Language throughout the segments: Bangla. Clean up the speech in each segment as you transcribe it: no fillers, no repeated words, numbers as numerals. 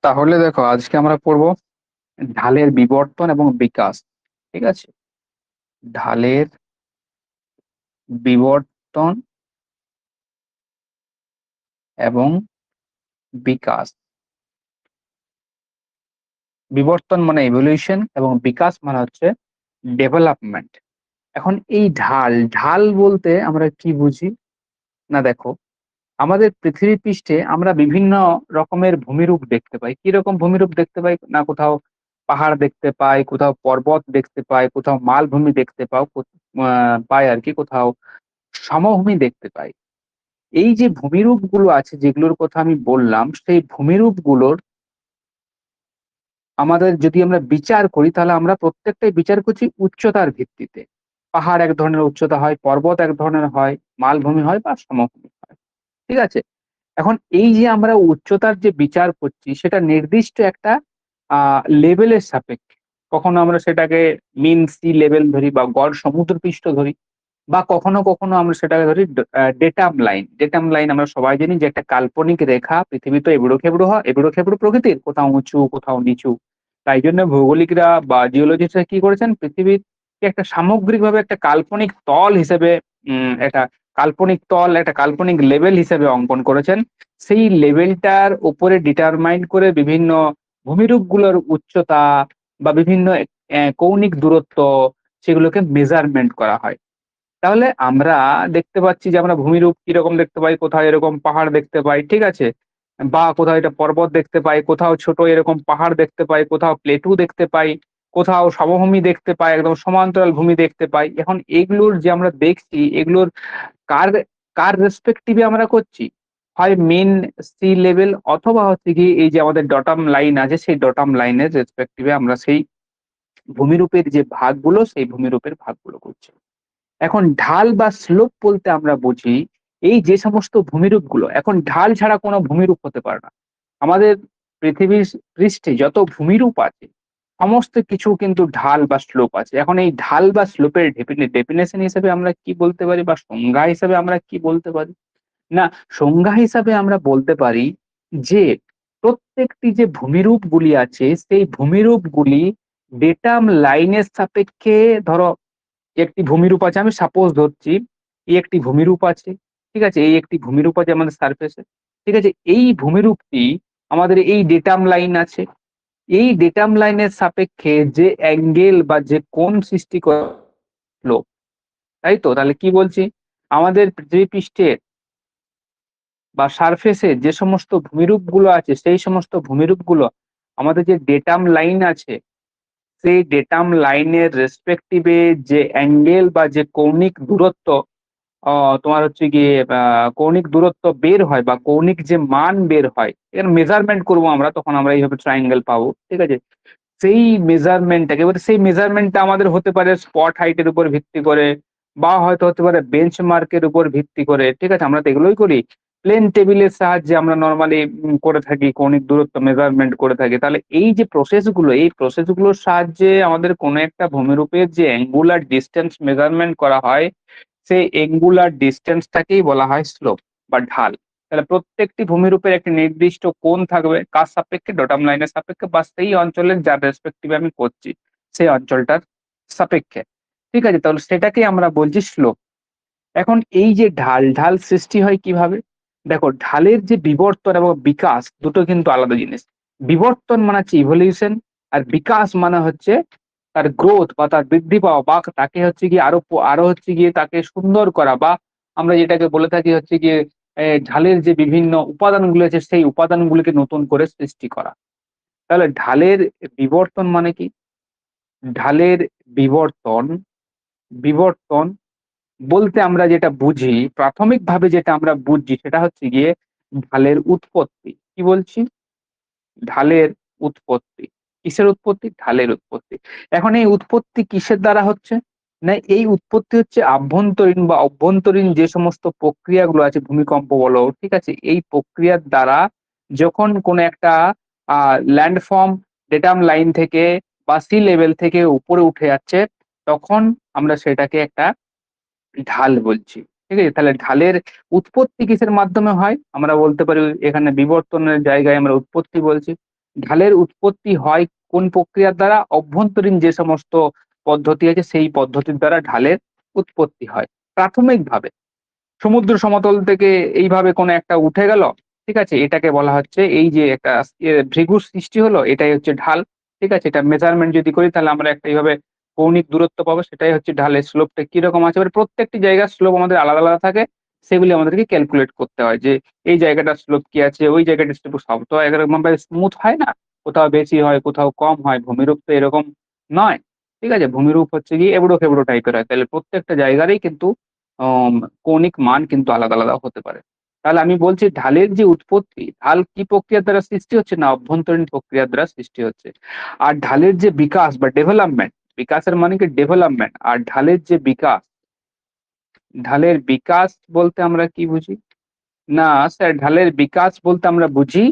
তাহলে দেখো, আজকে আমরা পড়বো ঢালের বিবর্তন এবং বিকাশ। ঠিক আছে? ঢালের বিবর্তন এবং বিকাশ। বিবর্তন মানে ইভলিউশন এবং বিকাশ মানে হচ্ছে ডেভেলপমেন্ট। এখন এই ঢাল ঢাল বলতে আমরা কি বুঝি? না দেখো, আমাদের পৃথিবী পৃষ্ঠে আমরা বিভিন্ন রকমের ভূমিরূপ দেখতে পাই। কি রকম ভূমিরূপ দেখতে পাই? না, কোথাও পাহাড় দেখতে পাই, কোথাও পর্বত দেখতে পাই, কোথাও মালভূমি দেখতে পাই আর কি, কোথাও সমভূমি দেখতে পাই। এই যে ভূমিরূপ গুলো আছে, যেগুলোর কথা আমি বললাম, সেই ভূমিরূপ গুলোর আমাদের যদি আমরা বিচার করি, তাহলে আমরা প্রত্যেকটাই বিচার করছি উচ্চতার ভিত্তিতে। পাহাড় এক ধরনের উচ্চতা হয়, পর্বত এক ধরনের হয়, মালভূমি হয় বা সমভূমি হয়। ঠিক আছে? এখন এই যে আমরা উচ্চতার যে বিচার করছি, সেটা নির্দিষ্ট একটা লেভেলের সাপেক্ষে। কখনো আমরা সেটাকে মিন সি লেভেল ধরি বা গড় সমুদ্রপৃষ্ঠ ধরি, বা কখনো কখনো আমরা সেটাকে ধরি ডেটাম লাইন। ডেটাম লাইন আমরা সবাই জানি যে একটা কাল্পনিক রেখা। পৃথিবী তো এবড়ো খেবড়ো হয়, এবড়ো খেবড়ো প্রকৃতির, কোথাও উঁচু কোথাও নিচু। তাই জন্য ভৌগোলিকরা বা জিওলজিস্টরা কি করেছেন, পৃথিবীর একটা সামগ্রিকভাবে একটা কাল্পনিক তল হিসেবে, একটা কাল্পনিক তল, একটা কাল্পনিক লেভেল হিসেবে অঙ্কন করেছেন। সেই লেভেলটার উপরে ডিটারমাইন করে বিভিন্ন ভূমিরূপগুলোর উচ্চতা বা বিভিন্ন কৌণিক দূরত্ব, সেগুলোকে মেজারমেন্ট করা হয়। তাহলে আমরা দেখতে পাচ্ছি যে আমরা ভূমিরূপ কিরকম দেখতে পাই, কোথাও এরকম পাহাড় দেখতে পাই, ঠিক আছে, বা কোথাও এটা পর্বত দেখতে পাই, কোথাও ছোট এরকম পাহাড় দেখতে পাই, কোথাও প্লেটু দেখতে পাই, কোথাও সমভূমি দেখতে পাই, একদম সমান্তরাল ভূমি দেখতে পাই। এখন এগুলোর যে আমরা দেখছি, এগুলোর কার কার রেসপেক্টিভে আমরা করছি? হয় মেন সি লেভেল, অথবা হচ্ছে কি এই যে আমাদের ডটাম লাইন আছে, সেই ডটাম লাইনের রেসপেক্টিভে আমরা সেই ভূমিরূপের যে ভাগগুলো, সেই ভূমিরূপের ভাগগুলো করছি। এখন ঢাল বা স্লোপ বলতে আমরা বুঝি এই যে সমস্ত ভূমিরূপ গুলো। এখন ঢাল ছাড়া কোনো ভূমিরূপ হতে পারে না। আমাদের পৃথিবীর পৃষ্ঠে যত ভূমিরূপ আছে, সমস্ত কিছু কিন্তু ঢাল বা স্লোপ আছে। এখন এই ঢাল বা স্লোপের ডেফিনেশন হিসেবে আমরা কি বলতে পারি, বা সংজ্ঞা হিসেবে আমরা কি বলতে পারি? না, সংজ্ঞা হিসাবে আমরা বলতে পারি যে প্রত্যেকটি যে ভূমিরূপ গুলি আছে, সেই ভূমিরূপ গুলি ডেটাম লাইনের সাপেক্ষে, ধরো একটি ভূমিরূপ আছে, আমি সাপোজ ধরছি এই একটি ভূমিরূপ আছে। ঠিক আছে? এই একটি ভূমিরূপ আছে আমাদের সারফেসে। ঠিক আছে? এই ভূমিরূপটি আমাদের এই ডেটাম লাইন আছে। এই ডেটাম লাইনের সাপেক্ষে যে অ্যাঙ্গেল বা যে কোণ সৃষ্টি করলো, তাই তো? তাহলে কি বলছি? আমাদের পৃথিবী পৃষ্ঠে বা সারফেসে যে সমস্ত ভূমিরূপ গুলো আছে, সেই সমস্ত ভূমিরূপ গুলো আমাদের যে ডেটাম লাইন আছে, সেই ডেটাম লাইনের রেসপেক্টিভে যে অ্যাঙ্গেল বা যে কৌণিক দূরত্ব, তোমার হচ্ছে গিয়ে কৌণিক দূরত্ব বের হয়, বা কৌণিক যে মান বের হয়, এখানে মেজারমেন্ট করবো আমরা, তখন আমরা এইভাবে ট্রায়াঙ্গেল পাবো। ঠিক আছে? সেই মেজারমেন্টটাকে, এবারে সেই মেজারমেন্টটা আমাদের হতে পারে স্পট হাইটের উপর ভিত্তি করে, বা হয়তো হতে পারে বেঞ্চ মার্কের উপর ভিত্তি করে। ঠিক আছে? আমরা তো এগুলোই করি। প্লেন টেবিলের সাহায্যে আমরা নর্মালি করে থাকি, কৌণিক দূরত্ব মেজারমেন্ট করে থাকি। তাহলে এই যে প্রসেস গুলো, এই প্রসেস গুলোর সাহায্যে আমাদের কোনো একটা ভূমিরূপের যে অ্যাঙ্গুলার ডিস্টেন্স মেজারমেন্ট করা হয়, সেই এঙ্গুলার ডিসটেন্সটাকেই বলা হয় স্লোপ বা ঢাল। তাহলে প্রত্যেকটি ভূমিরূপের একটি নির্দিষ্ট কোণ থাকবে, কার সাপেক্ষে? ডটাম লাইনের সাপেক্ষে, বা সেই অঞ্চলের যার রেসপেক্টিভে আমি করছি, সেই অঞ্চলটার সাপেক্ষে। ঠিক আছে? তাহলে সেটাকেই আমরা বলছি স্লোপ। এখন এই যে ঢাল ঢাল সৃষ্টি হয় কিভাবে? দেখো, ঢালের যে বিবর্তন এবং বিকাশ, দুটো কিন্তু আলাদা জিনিস। বিবর্তন মানে হচ্ছে ইভলিউশন, আর বিকাশ মানে হচ্ছে তার গ্রোথ বা তার বৃদ্ধি পাওয়া, বা তাকে হচ্ছে গিয়ে আরো হচ্ছে গিয়ে তাকে সুন্দর করা, বা আমরা যেটাকে বলে থাকি হচ্ছে গিয়ে ঢালের যে বিভিন্ন উপাদানগুলো আছে, সেই উপাদানগুলোকে নতুন করে সৃষ্টি করা। তাহলে ঢালের বিবর্তন মানে কি? ঢালের বিবর্তন বিবর্তন বলতে আমরা যেটা বুঝি, প্রাথমিকভাবে যেটা আমরা বুঝি, সেটা হচ্ছে গিয়ে ঢালের উৎপত্তি। কি বলছি? ঢালের উৎপত্তি। কিসের উৎপত্তি? ঢালের উৎপত্তি। এখন এই উৎপত্তি কিসের দ্বারা হচ্ছে? না, এই উৎপত্তি হচ্ছে আভ্যন্তরীণ বা অভ্যন্তরীণ যে সমস্ত প্রক্রিয়াগুলো আছে, ভূমিকম্প বলো, ঠিক আছে, এই প্রক্রিয়ার দ্বারা যখন কোনো একটা ল্যান্ডফর্ম ডেটাম লাইন থেকে বা সি লেভেল থেকে উপরে উঠে যাচ্ছে, তখন আমরা সেটাকে একটা ঢাল বলছি। ঠিক আছে? তাহলে ঢালের উৎপত্তি কিসের মাধ্যমে হয়? আমরা বলতে পারি এখানে বিবর্তনের জায়গায় আমরা উৎপত্তি বলছি। ঢালের উৎপত্তি হয় কোন প্রক্রিয়ার দ্বারা? অভ্যন্তরীণ যে সমস্ত পদ্ধতি আছে সেই পদ্ধতির দ্বারা ঢালের উৎপত্তি হয় প্রাথমিকভাবে। সমুদ্র সমতল থেকে এইভাবে কোনো একটা উঠে গেল, ঠিক আছে? এটাকে বলা হচ্ছে এই যে একটা ভৃগুর সৃষ্টি হলো, এটাই হচ্ছে ঢাল। ঠিক আছে? এটা মেজারমেন্ট যদি করি তাহলে আমরা একটা এইভাবে কৌণিক দূরত্ব পাবো, সেটাই হচ্ছে ঢালের স্লোপটা কিরকম আছে। এবার প্রত্যেকটি জায়গার স্লোপ আমাদের আলাদা, আলাদা থাকে। সেগুলি আমাদেরকে ক্যালকুলেট করতে হয় যে এই জায়গাটার স্লোপ কি আছে, ওই জায়গাটার স্লোপ, সব তো একরকমভাবে স্মুথ হয় না। কোথাও বেশি হয়, কোথাও কম হয়। ভূমিরূপ তো এরকম নয়। ঠিক আছে? ভূমিরূপ হচ্ছে গিয়ে এবড়ো-খেবড়ো টাইপের হয়। তাহলে প্রত্যেকটা জায়গারই কিন্তু অম কৌণিক মান কিন্তু আলাদা, আলাদা হতে পারে। তাহলে আমি বলছি ঢালের যে উৎপত্তি, ঢাল কি প্রক্রিয়ার দ্বারা সৃষ্টি হচ্ছে? না অভ্যন্তরীণ প্রক্রিয়ার দ্বারা সৃষ্টি হচ্ছে। আর ঢালের যে বিকাশ বা ডেভেলপমেন্ট, বিকাশের মানে কি? ডেভেলপমেন্ট। আর ঢালের যে বিকাশ, ঢালের বিকাশ বলতে আমরা কি বুঝি? না স্যার, ঢালের বিকাশ বলতে আমরা বুঝি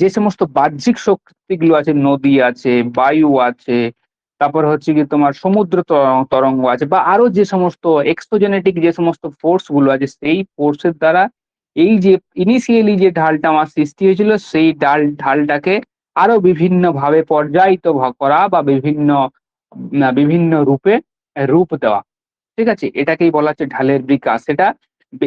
যে সমস্ত বাহ্যিক শক্তিগুলো আছে, নদী আছে, বায়ু আছে, তারপর হচ্ছে গিয়ে তোমার সমুদ্র তরঙ্গ আছে, বা আরো যে সমস্ত এক্সোজেনেটিক যে সমস্ত ফোর্স গুলো আছে, সেই ফোর্সের দ্বারা এই যে ইনিশিয়ালি যে ঢালটা আমার সৃষ্টি হয়েছিল, সেই ঢালটাকে আরো বিভিন্ন ভাবে পর্যায়িত করা বা বিভিন্ন রূপে রূপ দেওয়া। ঠিক আছে? এটাকেই বলা হচ্ছে ঢালের বিকাশ। সেটা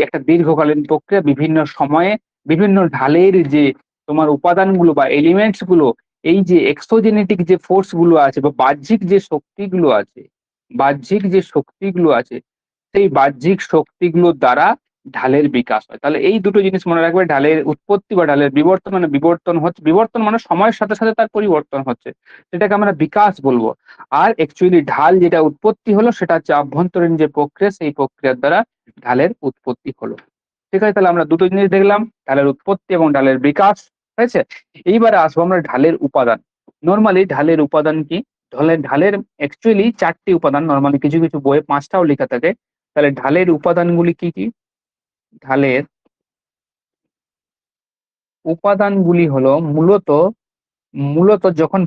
একটা দীর্ঘকালীন প্রক্রিয়া। বিভিন্ন সময়ে বিভিন্ন ঢালের যে তোমার উপাদানগুলো বা এলিমেন্টস গুলো, এই যে এক্সোজেনেটিক যে ফোর্স গুলো আছে বা বাহ্যিক যে শক্তিগুলো আছে, সেই বাহ্যিক শক্তিগুলোর দ্বারা ঢালের বিকাশ হয়। তাহলে এই দুটো জিনিস মনে রাখবে, ঢালের উৎপত্তি বা ঢালের বিবর্তন মানে বিবর্তন মানে সময়ের সাথে, সাথে তার পরিবর্তন হচ্ছে। সেটাকে আমরা বিকাশ বলব। আর অ্যাকচুয়ালি ঢাল যেটা উৎপত্তি হলো সেটা হচ্ছে আভ্যন্তরীণ যে প্রক্রিয়া, সেই প্রক্রিয়ার দ্বারা ঢালের উৎপত্তি হলো। ঠিক আছে? তাহলে আমরা দুটো জিনিস দেখলাম, ঢালের উৎপত্তি এবং ঢালের বিকাশ। হয়েছে? এইবারে আসবো আমরা ঢালের উপাদান। নরমালি ঢালের উপাদান কি? ঢালের অ্যাকচুয়ালি ৪ টি উপাদান, নরমালি কিছু, কিছু বইয়ে ৫ টাও লেখা থাকে। তাহলে ঢালের উপাদানগুলি কি, কি? ঢালের উপাদানগুলি হলো মূলত যখন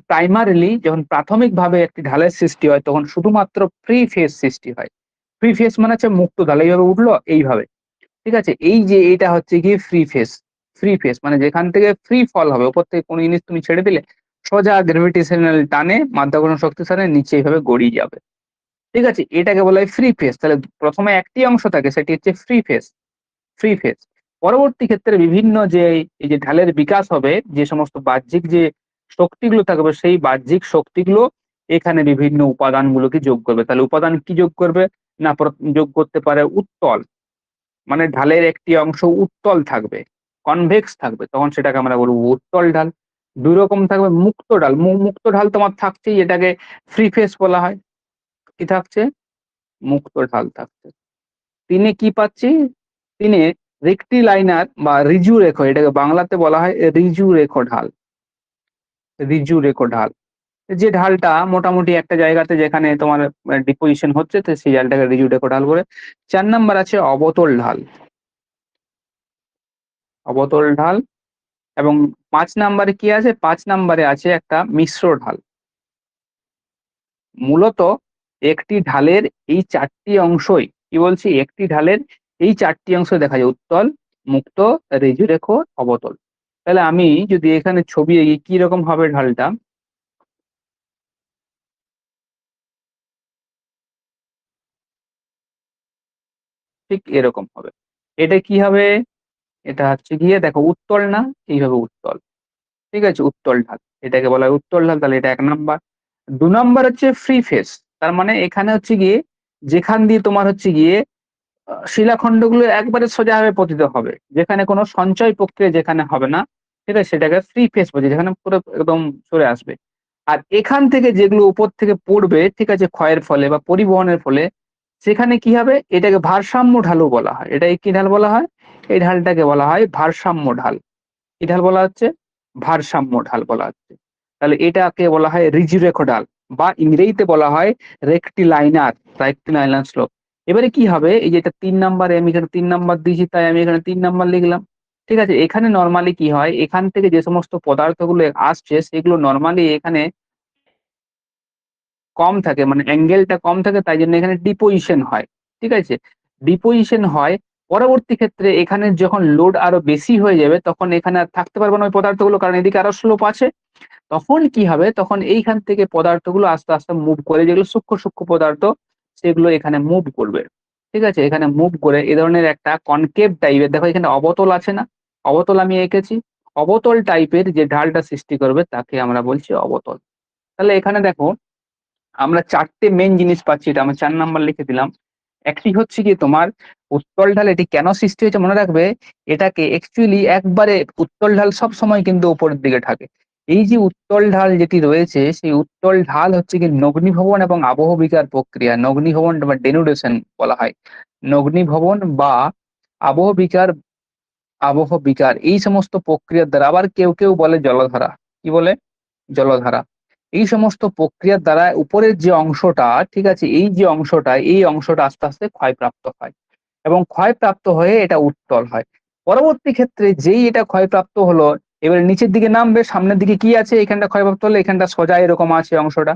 প্রাথমিকভাবে একটি ঢালের সৃষ্টি হয় তখন শুধুমাত্র ফ্রি ফেজ সৃষ্টি হয়। ফ্রি ফেজ মানে হচ্ছে মুক্ত ঢাল। এইভাবে উঠলো এইভাবে। ঠিক আছে? এই যে এটা হচ্ছে গিয়ে ফ্রি ফেজ। ফ্রি ফেজ মানে যেখান থেকে ফ্রি ফল হবে। উপর থেকে কোন জিনিস তুমি ছেড়ে দিলে সোজা গ্র্যাভিটেশনাল টানে, মাধ্যাকর্ষণ শক্তির সাথে নিচে এইভাবে গড়িয়ে যাবে। ঠিক আছে? এটাকে বলা হয় ফ্রি ফেজ। তাহলে প্রথমে একটি অংশ থাকে, সেটি হচ্ছে ফ্রি ফেজ। পরবর্তী ক্ষেত্রে বিভিন্ন যে এই যে ঢালের বিকাশ হবে, যে সমস্ত বাহ্যিক যে শক্তিগুলো থাকবে, সেই বাহ্যিক শক্তিগুলো এখানে বিভিন্ন উপাদানগুলোকে যোগ করবে। তাহলে উপাদান কি যোগ করবে? না যোগ করতে পারে উত্তল। মানে ঢালের একটি অংশ উত্তল থাকবে, কনভেক্স থাকবে। তখন সেটাকে আমরা বলব উত্তল ঢাল। ২ রকম থাকবে মুক্ত ঢাল। মুক্ত ঢাল তোমার থাকছেই, এটাকে ফ্রি ফেজ বলা হয়। কি থাকছে? মুক্ত ঢাল থাকছে। ৩ এ কি পাচ্ছি? ৩ এ রেক্টিলাইনার বা ঋজু রেখ, এটাকে বাংলাতে বলা হয় ঋজু রেখ ঢাল। ঋজু রেখ ঢাল। যে ঢালটা মোটামুটি একটা জায়গাতে যেখানে তোমার ডিপোজিশন হচ্ছে, তো সেই জায়গাটাকে ঋজু রেখ ঢাল বলে। ৪ নাম্বার আছে অবতল ঢাল। অবতল ঢাল। এবং ৫ নাম্বারে কি আছে? ৫ নাম্বারে আছে একটা মিশ্র ঢাল। মূলত একটি ঢালের এই ৪ টি অংশই, কি বলছি? একটি ঢালের এই ৪ টি অংশ দেখা যায়: উত্তল, মুক্ত, ঋজুরেখ, অবতল। তাহলে আমি যদি এখানে ছবি এঁকি কিরকম হবে ঢালটা? ঠিক এরকম হবে। এটা কি হবে? এটা হচ্ছে গিয়ে দেখো উত্তল না? এইভাবে উত্তল। ঠিক আছে? উত্তল ঢাল। এটাকে বলা হয় উত্তল ঢাল। তাহলে এটা ১ নাম্বার। ২ নাম্বার হচ্ছে ফ্রি ফেজ। তার মানে এখানে হচ্ছে গিয়ে যেখান দিয়ে তোমার হচ্ছে গিয়ে শিলাখণ্ডগুলো একবারে সোজাভাবে পতিত হবে। যেখানে কোনো সঞ্চয় প্রক্রিয়া যেখানে হবে না, ঠিক আছে? সেটাকে ফ্রি ফেজ বলছি, যেখানে পুরো একদম সরে আসবে। আর এখান থেকে যেগুলো উপর থেকে পড়বে, ঠিক আছে? ক্ষয়ের ফলে বা পরিবহনের ফলে, সেখানে কি হবে? এটাকে ভারসাম্য ঢালও বলা হয়। এটাকে কি ঢাল বলা হয়? এই ঢালটাকে বলা হয় ভারসাম্য ঢাল। কি ঢাল বলা হচ্ছে? ভারসাম্য ঢাল বলা হচ্ছে। তাহলে এটাকে বলা হয় ঋজুরেখ ঢাল, বা ইংরেজিতে বলা হয় রেক্টিলাইনার স্লোপ। এবারে কি হবে? এই যে এটা ৩ নাম্বারে, আমি এখানে ৩ নাম্বার দিয়েছি তাই আমি এখানে ৩ নাম্বার লিখলাম। ঠিক আছে? এখানে নরমালি কি হয়? এখান থেকে যে সমস্ত পদার্থগুলো আসছে সেগুলো নরমালি এখানে কম থাকে, মানে অ্যাঙ্গেলটা কম থাকে, তাই জন্য এখানে ডিপোজিশন হয়। ঠিক আছে? ডিপোজিশন হয়। পরবর্তী ক্ষেত্রে এখানে যখন লোড আরো বেশি হয়ে যাবে তখন এখানে আর থাকতে পারবে না ওই পদার্থগুলো, কারণ এদিকে আরো স্লোপ আছে। তখন কি হবে, তখন এইখান থেকে পদার্থগুলো আস্তে আস্তে মুভ করে, যেগুলো সূক্ষ্ম সূক্ষ্ম পদার্থ সেগুলো এখানে মুভ করবে। ঠিক আছে, এখানে মুভ করে এ ধরনের একটা কনকেভ টাইপের, দেখো এখানে অবতল আছে না, অবতল আমি এঁকেছি, অবতল টাইপের যে ঢালটা সৃষ্টি করবে তাকে আমরা বলছি অবতল। তাহলে এখানে দেখো আমরা চারটে মেন জিনিস পাচ্ছি, এটা আমরা 4 নাম্বার লিখে দিলাম। একটি হচ্ছে কি তোমার উত্তল ঢাল, এটি কেন সৃষ্টি হয়েছে মনে রাখবে, এটাকে অ্যাকচুয়ালি একবারে উত্তল ঢাল সব সময় কিন্তু উপরের দিকে থাকে। এই যে উত্তল ঢাল যেটি রয়েছে সেই উত্তল ঢাল হচ্ছে কি নগ্নিভবন এবং আবহবিকার প্রক্রিয়া, নগ্নিভবন বা ডেনুডেশন বলা হয়, নগ্নিভবন বা আবহবিকার, আবহবিকার এই সমস্ত প্রক্রিয়ার দ্বারা, আবার কেউ কেউ বলে জলধারা, কি বলে, জলধারা, এই সমস্ত প্রক্রিয়ার দ্বারা উপরের যে অংশটা, ঠিক আছে, এই যে অংশটা, এই অংশটা আস্তে আস্তে ক্ষয়প্রাপ্ত হয় এবং ক্ষয়প্রাপ্ত হয়ে এটা উত্তল হয়। পরবর্তী ক্ষেত্রে যেই এটা ক্ষয়প্রাপ্ত হলো, এবারে নিচের দিকে নামবে, সামনের দিকে কি আছে, এখানটা ক্ষয়প্রাপ্ত হলে এখানটা সোজা এরকম আছে অংশটা,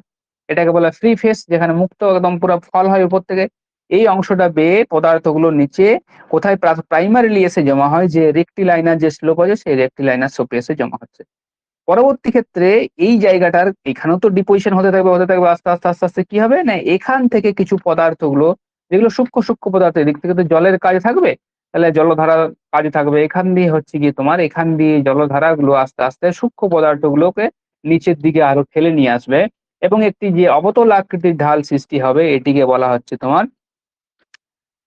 এটাকে বলে ফ্রি ফেস, যেখানে মুক্ত একদম পুরো ফল হয় উপর থেকে। এই অংশটা বেয়ে পদার্থগুলো নিচে কোথায় প্রাইমারিলি এসে জমা হয়, যে রেক্টিলাইনার যে স্লোপ আছে সেই রেক্টিলাইনার স্লোপে এসে জমা হচ্ছে। পরবর্তী ক্ষেত্রে এই জায়গাটার এখানেও তো ডিপোজিশন হতে থাকবে হতে থাকবে, আস্তে আস্তে আস্তে আস্তে কি হবে না, এখান থেকে কিছু পদার্থগুলো যেগুলো সূক্ষ্ম সূক্ষ্ম পদার্থ, এদিক থেকে তো জলের কাজ থাকবে, তাহলে জলধারা কাজ থাকবে, এখান দিয়ে হচ্ছে গিয়ে তোমার এখান দিয়ে জলধারাগুলো আস্তে আস্তে সূক্ষ্ম পদার্থগুলোকে নিচের দিকে আরো ঠেলে নিয়ে আসবে এবং একটি যে অবতল আকৃতির ঢাল সৃষ্টি হবে এটিকে বলা হচ্ছে তোমার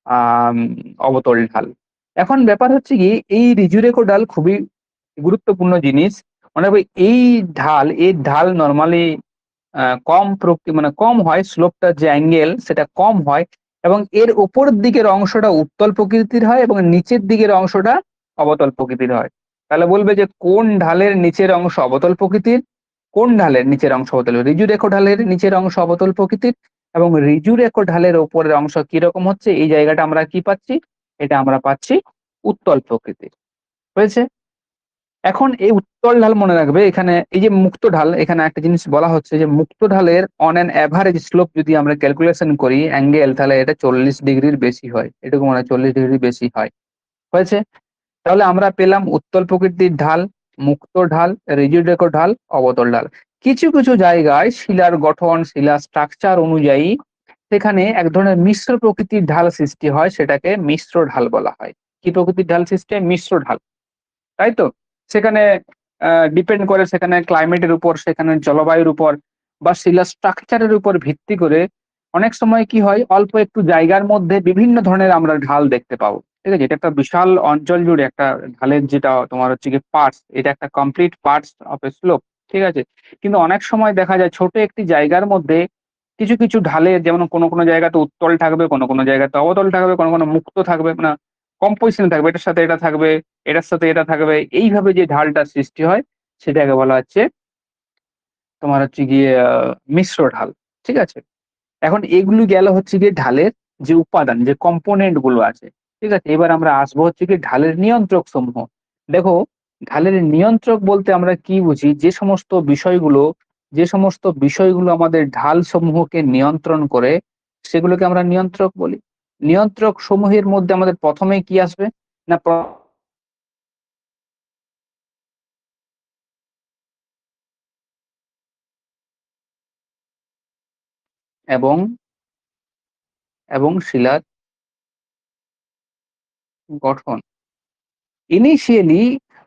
আহ অবতল ঢাল। এখন ব্যাপার হচ্ছে কি, এই রিজুরেকো ঢাল খুবই গুরুত্বপূর্ণ জিনিস। মানে এই ঢাল, এই ঢাল নর্মালি কম মানে কম হয়, স্লোপটার যে অ্যাঙ্গেল সেটা কম হয় এবং এর উপর দিকের অংশটা উত্তল প্রকৃতির হয় এবং নিচের দিকের অংশটা অবতল প্রকৃতির হয়। তাহলে বলবে যে কোন ঢালের নিচের অংশ অবতল প্রকৃতির, কোন ঢালের নিচের অংশ অবতল, রিজুরেখো ঢালের নিচের অংশ অবতল প্রকৃতির এবং রিজুরেখো ঢালের উপরের অংশ কিরকম হচ্ছে, এই জায়গাটা আমরা কি পাচ্ছি, এটা আমরা পাচ্ছি উত্তল প্রকৃতির। হয়েছে। এখন এই উত্তল ঢাল মনে রাখবে, এখানে এই যে মুক্ত ঢাল, এখানে একটা জিনিস বলা হচ্ছে যে মুক্ত ঢালের অন অ্যান অ্যাভারেজ স্লোপ যদি আমরা ক্যালকুলেশন করি অ্যাঙ্গেল, তাহলে এটা 40 ডিগ্রির বেশি হয়, এটুকু মনে হয় 40 ডিগ্রি বেশি হয়। হয়েছে। তাহলে আমরা পেলাম উত্তল প্রকৃতির ঢাল, মুক্ত ঢাল, রিজিড ঢাল, অবতল ঢাল। কিছু কিছু জায়গায় শিলার গঠন, শিলার স্ট্রাকচার অনুযায়ী সেখানে এক ধরনের মিশ্র প্রকৃতির ঢাল সৃষ্টি হয়, সেটাকে মিশ্র ঢাল বলা হয়। কি প্রকৃতির ঢাল সৃষ্টি হয়, মিশ্র ঢাল, তাই তো। সেখানে ডিপেন্ড করে সেখানে ক্লাইমেটের উপর, সেখানে জলবায়ুর উপর বা শিলা স্ট্রাকচারের উপর ভিত্তি করে অনেক সময় কি হয়, অল্প একটু জায়গার মধ্যে বিভিন্ন ধরনের আমরা ঢাল দেখতে পাবো। ঠিক আছে, এটা একটা বিশাল অঞ্চল জুড়ে একটা ঢালের যেটা তোমার হচ্ছে কি পার্টস, এটা একটা complete parts of A slope. ঠিক আছে, কিন্তু অনেক সময় দেখা যায় ছোট একটি জায়গার মধ্যে কিছু কিছু ঢালের, যেমন কোনো কোনো জায়গাতে উত্তল থাকবে, কোনো কোনো জায়গাতে অবতল থাকবে, কোনো কোনো মুক্ত থাকবে, মানে কম্পোজিশন থাকবে, এটার সাথে এটা থাকবে, এটার সাথে এটা থাকবে, এইভাবে যে ঢালটা সৃষ্টি হয় সেটাকে বলা হচ্ছে তোমার হচ্ছে গিয়ে মিশ্র ঢাল। ঠিক আছে, এখন এগুলো গেল হচ্ছে গিয়ে ঢালের যে উপাদান, যে কম্পোনেন্ট গুলো আছে। ঠিক আছে, এবার আমরা আসবো হচ্ছে কি ঢালের নিয়ন্ত্রক সমূহ। দেখো, ঢালের নিয়ন্ত্রক বলতে আমরা কি বুঝি, যে সমস্ত বিষয়গুলো আমাদের ঢাল সমূহকে নিয়ন্ত্রণ করে সেগুলোকে আমরা নিয়ন্ত্রক বলি। নিয়ন্ত্রক সমূহের মধ্যে আমাদের প্রথমে কি আসবে না, এবং শিলার গঠন। ইনিশিয়ালি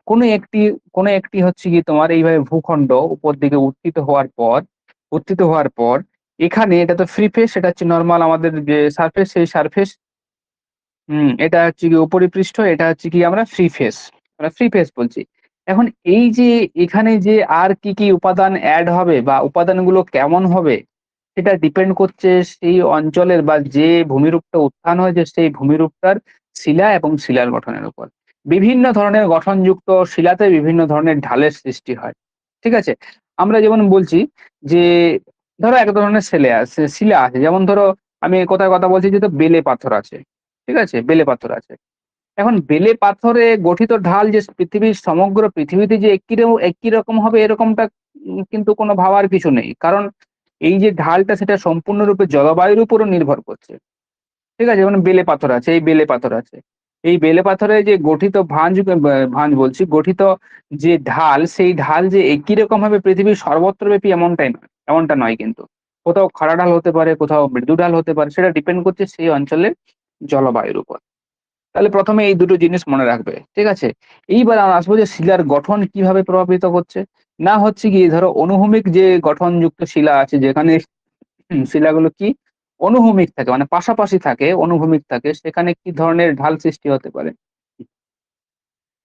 কোনো একটি কোনো একটি হচ্ছে কি তোমার এইভাবে ভূখণ্ড উপর দিকে উত্থিত হওয়ার পর এখানে এটা তো ফ্রি ফেস, এটা হচ্ছে নর্মাল আমাদের যে সারফেস, সেই সারফেস, এটা হচ্ছে কি উপরিপৃষ্ঠ, এটা হচ্ছে কি আমরা ফ্রি ফেস, আমরা ফ্রি ফেস বলছি। এখন এই যে এখানে যে আর কি কি উপাদান অ্যাড হবে বা উপাদানগুলো কেমন হবে, সেটা ডিপেন্ড করছে সেই অঞ্চলের বা যে ভূমিরূপটা উত্থান হয়েছে সেই ভূমিরূপটার শিলা এবং শিলার গঠনের উপর। বিভিন্ন ধরনের গঠনযুক্ত শিলাতে বিভিন্ন ধরনের ঢালের সৃষ্টি হয়। ঠিক আছে, আমরা যেমন বলছি যে ধরো এক ধরনের শিলা আছে, যেমন ধরো আমি কোথায় কথা বলছি যে তো বেলে পাথর আছে। ঠিক আছে, বেলে পাথর আছে। এখন বেলে পাথরে গঠিত ঢাল যে পৃথিবীর সমগ্র পৃথিবীতে যে একই রকম হবে এরকমটা কিন্তু কোনো ভাবার কিছু নেই, কারণ এই যে ঢালটা সেটা সম্পূর্ণরূপে জলবায়ুর উপরও নির্ভর করছে। ঠিক আছে, যেমন বেলে পাথর আছে, এই বেলে পাথর আছে, এই বেলে পাথরে যে গঠিত ভাঁজ বলছি, গঠিত যে ঢাল, সেই ঢাল যে একই রকম ভাবে পৃথিবীর সর্বত্রব্যাপী এমনটা নয় কিন্তু। কোথাও খাড়া ঢাল হতে পারে, কোথাও মৃদু ঢাল হতে পারে। সেটা ডিপেন্ড করছে সেই অঞ্চলের জলবায়ুর উপর। তাহলে ১ম এ এই দুটো জিনিস মনে রাখবে। ঠিক আছে? এইবার আমরা আসবো যে শিলার গঠন কিভাবে প্রভাবিত করছে? না হচ্ছে গিয়ে ধরো অনুভূমিক যে গঠনযুক্ত শিলা আছে, যেখানে শিলাগুলো কি অনুভূমিক থাকে, মানে পাশাপাশি থাকে, অনুভূমিক থাকে, সেখানে কি ধরনের ঢাল সৃষ্টি হতে পারে?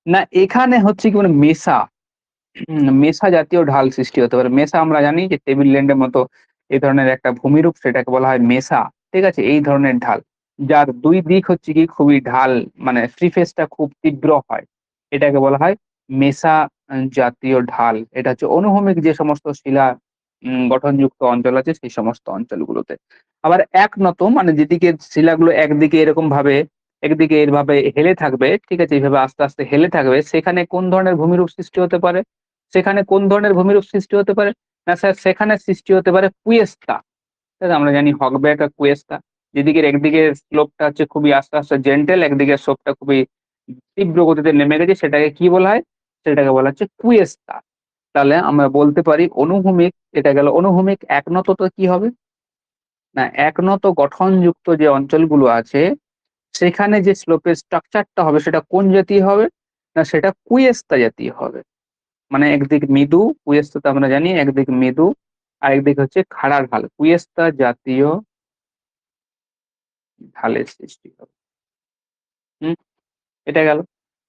না, এখানে হচ্ছে কি মানে মেসা জাতীয় ঢাল সৃষ্টি হতে পারে। মেসা আমরা জানি যে টেবিল ল্যান্ডের মতো এই ধরনের একটা ভূমিরূপ, সেটাকে বলা হয় মেসা। ঠিক আছে? এই ধরনের ঢাল। যার ২ দিক হচ্ছে কি খুবই ঢাল, মানে ফ্রি ফেস টা খুব তীব্র হয়। এটাকে বলা হয় মেসা জাতীয় ঢাল। এটা হচ্ছে অনুভূমিক যে সমস্ত শিলা গঠনযুক্ত অঞ্চল আছে সেই সমস্ত অঞ্চলগুলোতে। আবার একনত মানে যেদিকে শিলাগুলো একদিকে একদিকে এভাবে হেলে থাকবে, ঠিক আছে? এইভাবে আস্তে, আস্তে হেলে থাকবে, সেখানে কোন ধরনের ভূমিরূপ সৃষ্টি হতে পারে? সেখানে কোন ধরনের ভূমিরূপ সৃষ্টি হতে পারে? না স্যার, সেখানে সৃষ্টি হতে পারে কুয়েস্তা। ঠিক আছে? আমরা জানি হগব্যাক আর কুয়েস্তা। একদিকে স্লোপটা হচ্ছে খুবই আস্তে, আস্তে জেন্টেল, একদিকে স্লোপটা খুবই তীব্র গতিতে নেমে গেছে, সেটাকে কি বলা হয়? সেটাকে বলা হচ্ছে কুয়েস্তা। তাহলে আমরা বলতে পারি অনুভূমিক, এটা গেল অনুভূমিক। একনত তো কি হবে? না, একনত গঠনযুক্ত যে অঞ্চলগুলো আছে সেখানে যে স্লোপের স্ট্রাকচারটা হবে সেটা কোন জাতীয় হবে? না, সেটা কুয়েস্তা জাতীয় হবে। মানে একদিক মৃদু, কুয়েস্তা তো আমরা জানি একদিক মৃদু, আরেকদিক হচ্ছে খাড়া ঢাল। কুয়েস্তা জাতীয় ঢালের সৃষ্টি হবে। হুম, এটা গেল।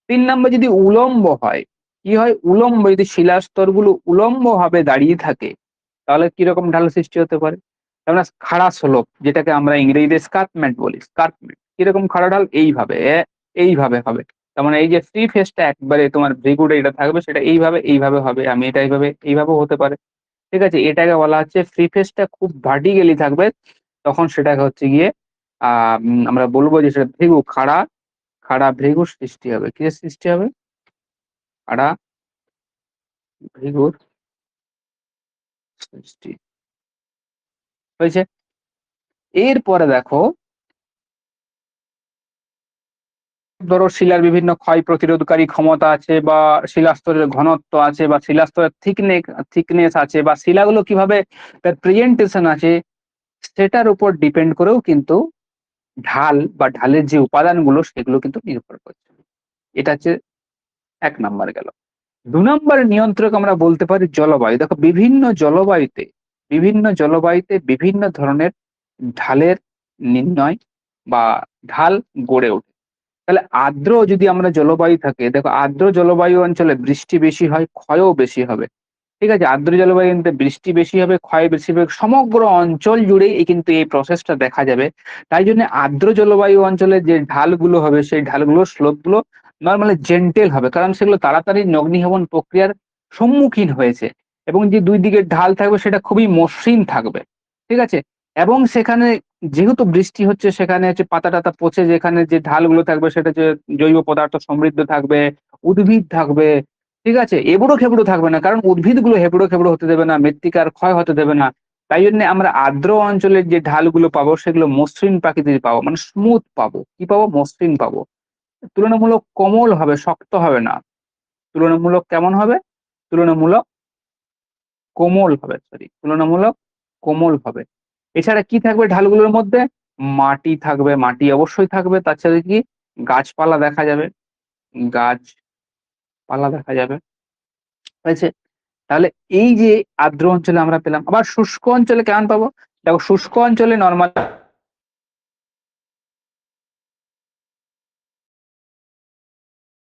৩ নাম্বার যদি উলম্ব হয়, কি হয়? উলম্ব যদি শিলার স্তরগুলো উলম্বভাবে দাঁড়িয়ে থাকে, তাহলে কিরকম ঢাল সৃষ্টি হতে পারে? যেমন খাড়া স্লোপ, যেটাকে আমরা ইংরেজিতে স্কার্পমেন্ট বলি। স্কার্পমেন্ট কিরকম খাড়া ঢাল? এইভাবে হবে। তার মানে এই যে থ্রি ফেসটা একবারে তোমার ভৃগুটা এটা থাকবে, সেটা এইভাবে হবে। আমি এটা এইভাবেও হতে পারে। ঠিক আছে? এটাকে বলা হচ্ছে ফ্রি ফেসটা খুব ভার্টিক্যালি থাকবে। তখন সেটাকে হচ্ছে গিয়ে আমরা বলব যে সেটা ভৃগু, খাড়া ভৃগুর সৃষ্টি হবে। কিসের সৃষ্টি হবে? খাড়া ভৃগুর সৃষ্টি হয়েছে। এরপরে দেখো, ধরো শিলার বিভিন্ন ক্ষয় প্রতিরোধকারী ক্ষমতা আছে, বা শিলাস্তরের ঘনত্ব আছে, বা শিলাস্তরের থিকনেস আছে, বা শিলাগুলো কিভাবে তার প্রেজেন্টেশন আছে, সেটার উপর ডিপেন্ড করেও কিন্তু ঢাল বা ঢালের যে উপাদানগুলো সেগুলো কিন্তু নির্ভর করছে। এটা হচ্ছে ১ নাম্বার গেল। ২ নাম্বার নিয়ন্ত্রক আমরা বলতে পারি জলবায়ু। দেখো বিভিন্ন জলবায়ুতে বিভিন্ন ধরনের ঢালের নির্ণয় বা ঢাল গড়ে ওঠে। তাহলে আর্দ্র যদি আমরা জলবায়ু থাকে, দেখো আর্দ্র জলবায়ু অঞ্চলে বৃষ্টি বেশি হয়, ক্ষয়ও বেশি হবে। ঠিক আছে? আর্দ্র জলবায়ু কিন্তু বৃষ্টি বেশি হবে, ক্ষয় বেশি হবে। সমগ্র অঞ্চল জুড়েই কিন্তু এই প্রসেসটা দেখা যাবে। তাই জন্য আর্দ্র জলবায়ু অঞ্চলে যে ঢালগুলো হবে সেই ঢালগুলোর স্লোপ গুলো নরমালি জেন্টেল হবে। কারণ সেগুলো তাড়াতাড়ি অগ্নিভবন প্রক্রিয়ার সম্মুখীন হয়েছে। এবং যে ২ দিকের ঢাল থাকবে সেটা খুবই মসৃণ থাকবে। ঠিক আছে? এবং সেখানে যেহেতু বৃষ্টি হচ্ছে, সেখানে হচ্ছে পাতা-টাতা পচে, যেখানে যে ঢালগুলো থাকবে সেটা হচ্ছে জৈব পদার্থ সমৃদ্ধ থাকবে, উদ্ভিদ থাকবে। ঠিক আছে? এবড়ো-খেবড়ো থাকবে না। কারণ উদ্ভিদগুলো হেবড়ো-খেবড়ো হতে দেবে না, মৃত্তিকার ক্ষয় হতে দেবে না। তাই জন্যে আমরা আর্দ্র অঞ্চলের যে ঢালগুলো পাবো সেগুলো মসৃণ প্রকৃতির পাবো। মানে স্মুথ পাবো। কি পাবো? মসৃণ পাবো। তুলনামূলক কোমল হবে, শক্ত হবে না। তুলনামূলক কেমন হবে? তুলনামূলক তুলনামূলক কোমল হবে। এছাড়া কি থাকবে ঢালগুলোর মধ্যে? মাটি থাকবে, মাটি অবশ্যই থাকবে। তার সাথে কি? গাছপালা দেখা যাবে, গাছপালা দেখা যাবে। হয়েছে? তাহলে এই যে আর্দ্র অঞ্চলে আমরা পেলাম। আবার শুষ্ক অঞ্চলে কেমন পাবো? দেখো শুষ্ক অঞ্চলে নরমাল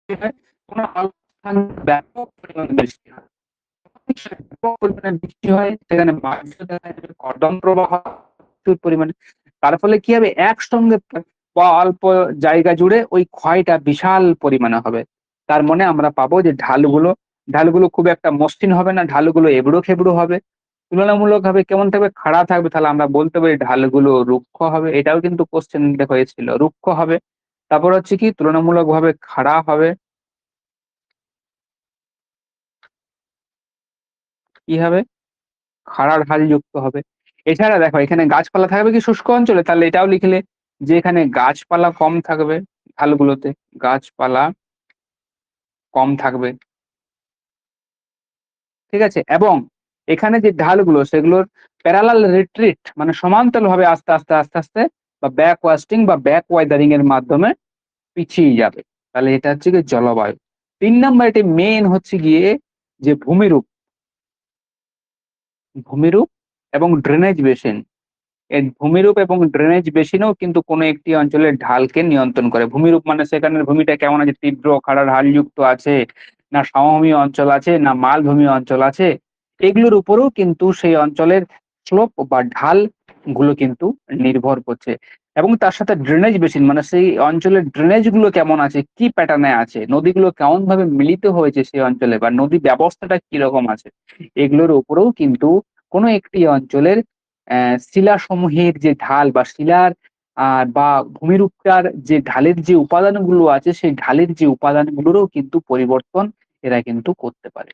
হয়, কোনো অল্প স্থানে ব্যাপক পরিমাণে বৃষ্টি হয়। ব্যাপক পরিমাণে বৃষ্টি হয়, সেখানে বায়ু দেখা যাবে, কর্দম প্রবাহ প্রচুর পরিমাণে। তার ফলে কি হবে? একসঙ্গে বা অল্প জায়গা জুড়ে ওই ক্ষয়টা বিশাল পরিমাণে হবে। তার মানে আমরা পাবো যে ঢালগুলো খুব একটা মসৃণ হবে না, ঢালগুলো এবড়ো-খেবড়ো হবে। তুলনামূলকভাবে কেমন থাকবে? খাড়া থাকবে। তাহলে আমরা বলতে পারি ঢালগুলো রুক্ষ হবে। এটাও কিন্তু কোয়েশ্চেন দেখো এসেছিল। রুক্ষ হবে। তারপর হচ্ছে কি? তুলনামূলকভাবে খাড়া হবে। কি হবে? খাড়া ঢাল যুক্ত হবে। এছাড়া দেখো এখানে গাছপালা থাকবে কি শুষ্ক অঞ্চলে? তাহলে এটাও লিখলে যে এখানে গাছপালা কম থাকবে। ঢালগুলোতে গাছপালা কম থাকবে, ঠিক আছে? এবং এখানে যে ঢালগুলো সেগুলোর প্যারালাল রিট্রিট মানে সমান্তরালভাবে আস্তে, আস্তে, আস্তে, আস্তে বা ব্যাক ওয়াস্টিং বা ব্যাক ওয়েদারিং এর মাধ্যমে পিছিয়ে যাবে। তাহলে এটা হচ্ছে গিয়ে জলবায়ু। ৩ নাম্বার এটি মেইন হচ্ছে গিয়ে যে ভূমিরূপ এবং ড্রেনেজ বেসিন। এই ভূমিরূপ এবং ড্রেনেজ বেসিনও কিন্তু কোনো একটি অঞ্চলের ঢালকে নিয়ন্ত্রণ করে। ভূমিরূপ মানে সেখানের ভূমিটা কেমন আছে, তীব্র খাড়া ঢালযুক্ত আছে, না সমভূমি অঞ্চল আছে, না মালভূমি অঞ্চল আছে। এগুলোর উপরেও কিন্তু সেই অঞ্চলের স্লোপ বা ঢাল গুলো কিন্তু নির্ভর করছে। এবং তার সাথে ড্রেনেজ বেসিন মানে সেই অঞ্চলের ড্রেনেজ গুলো কেমন আছে, কি প্যাটার্নে আছে, নদীগুলো কেমন ভাবে মিলিত হয়েছে সেই অঞ্চলে বা নদী ব্যবস্থাটা কিরকম আছে, এগুলোর উপরেও কিন্তু কোনো একটি অঞ্চলের শিলাসমূহের যে ঢাল বা শিলার বা ভূমিরূপটার যে ঢালের যে উপাদানগুলো আছে সেই ঢালের যে উপাদানগুলোরও কিন্তু পরিবর্তন এরা কিন্তু করতে পারে।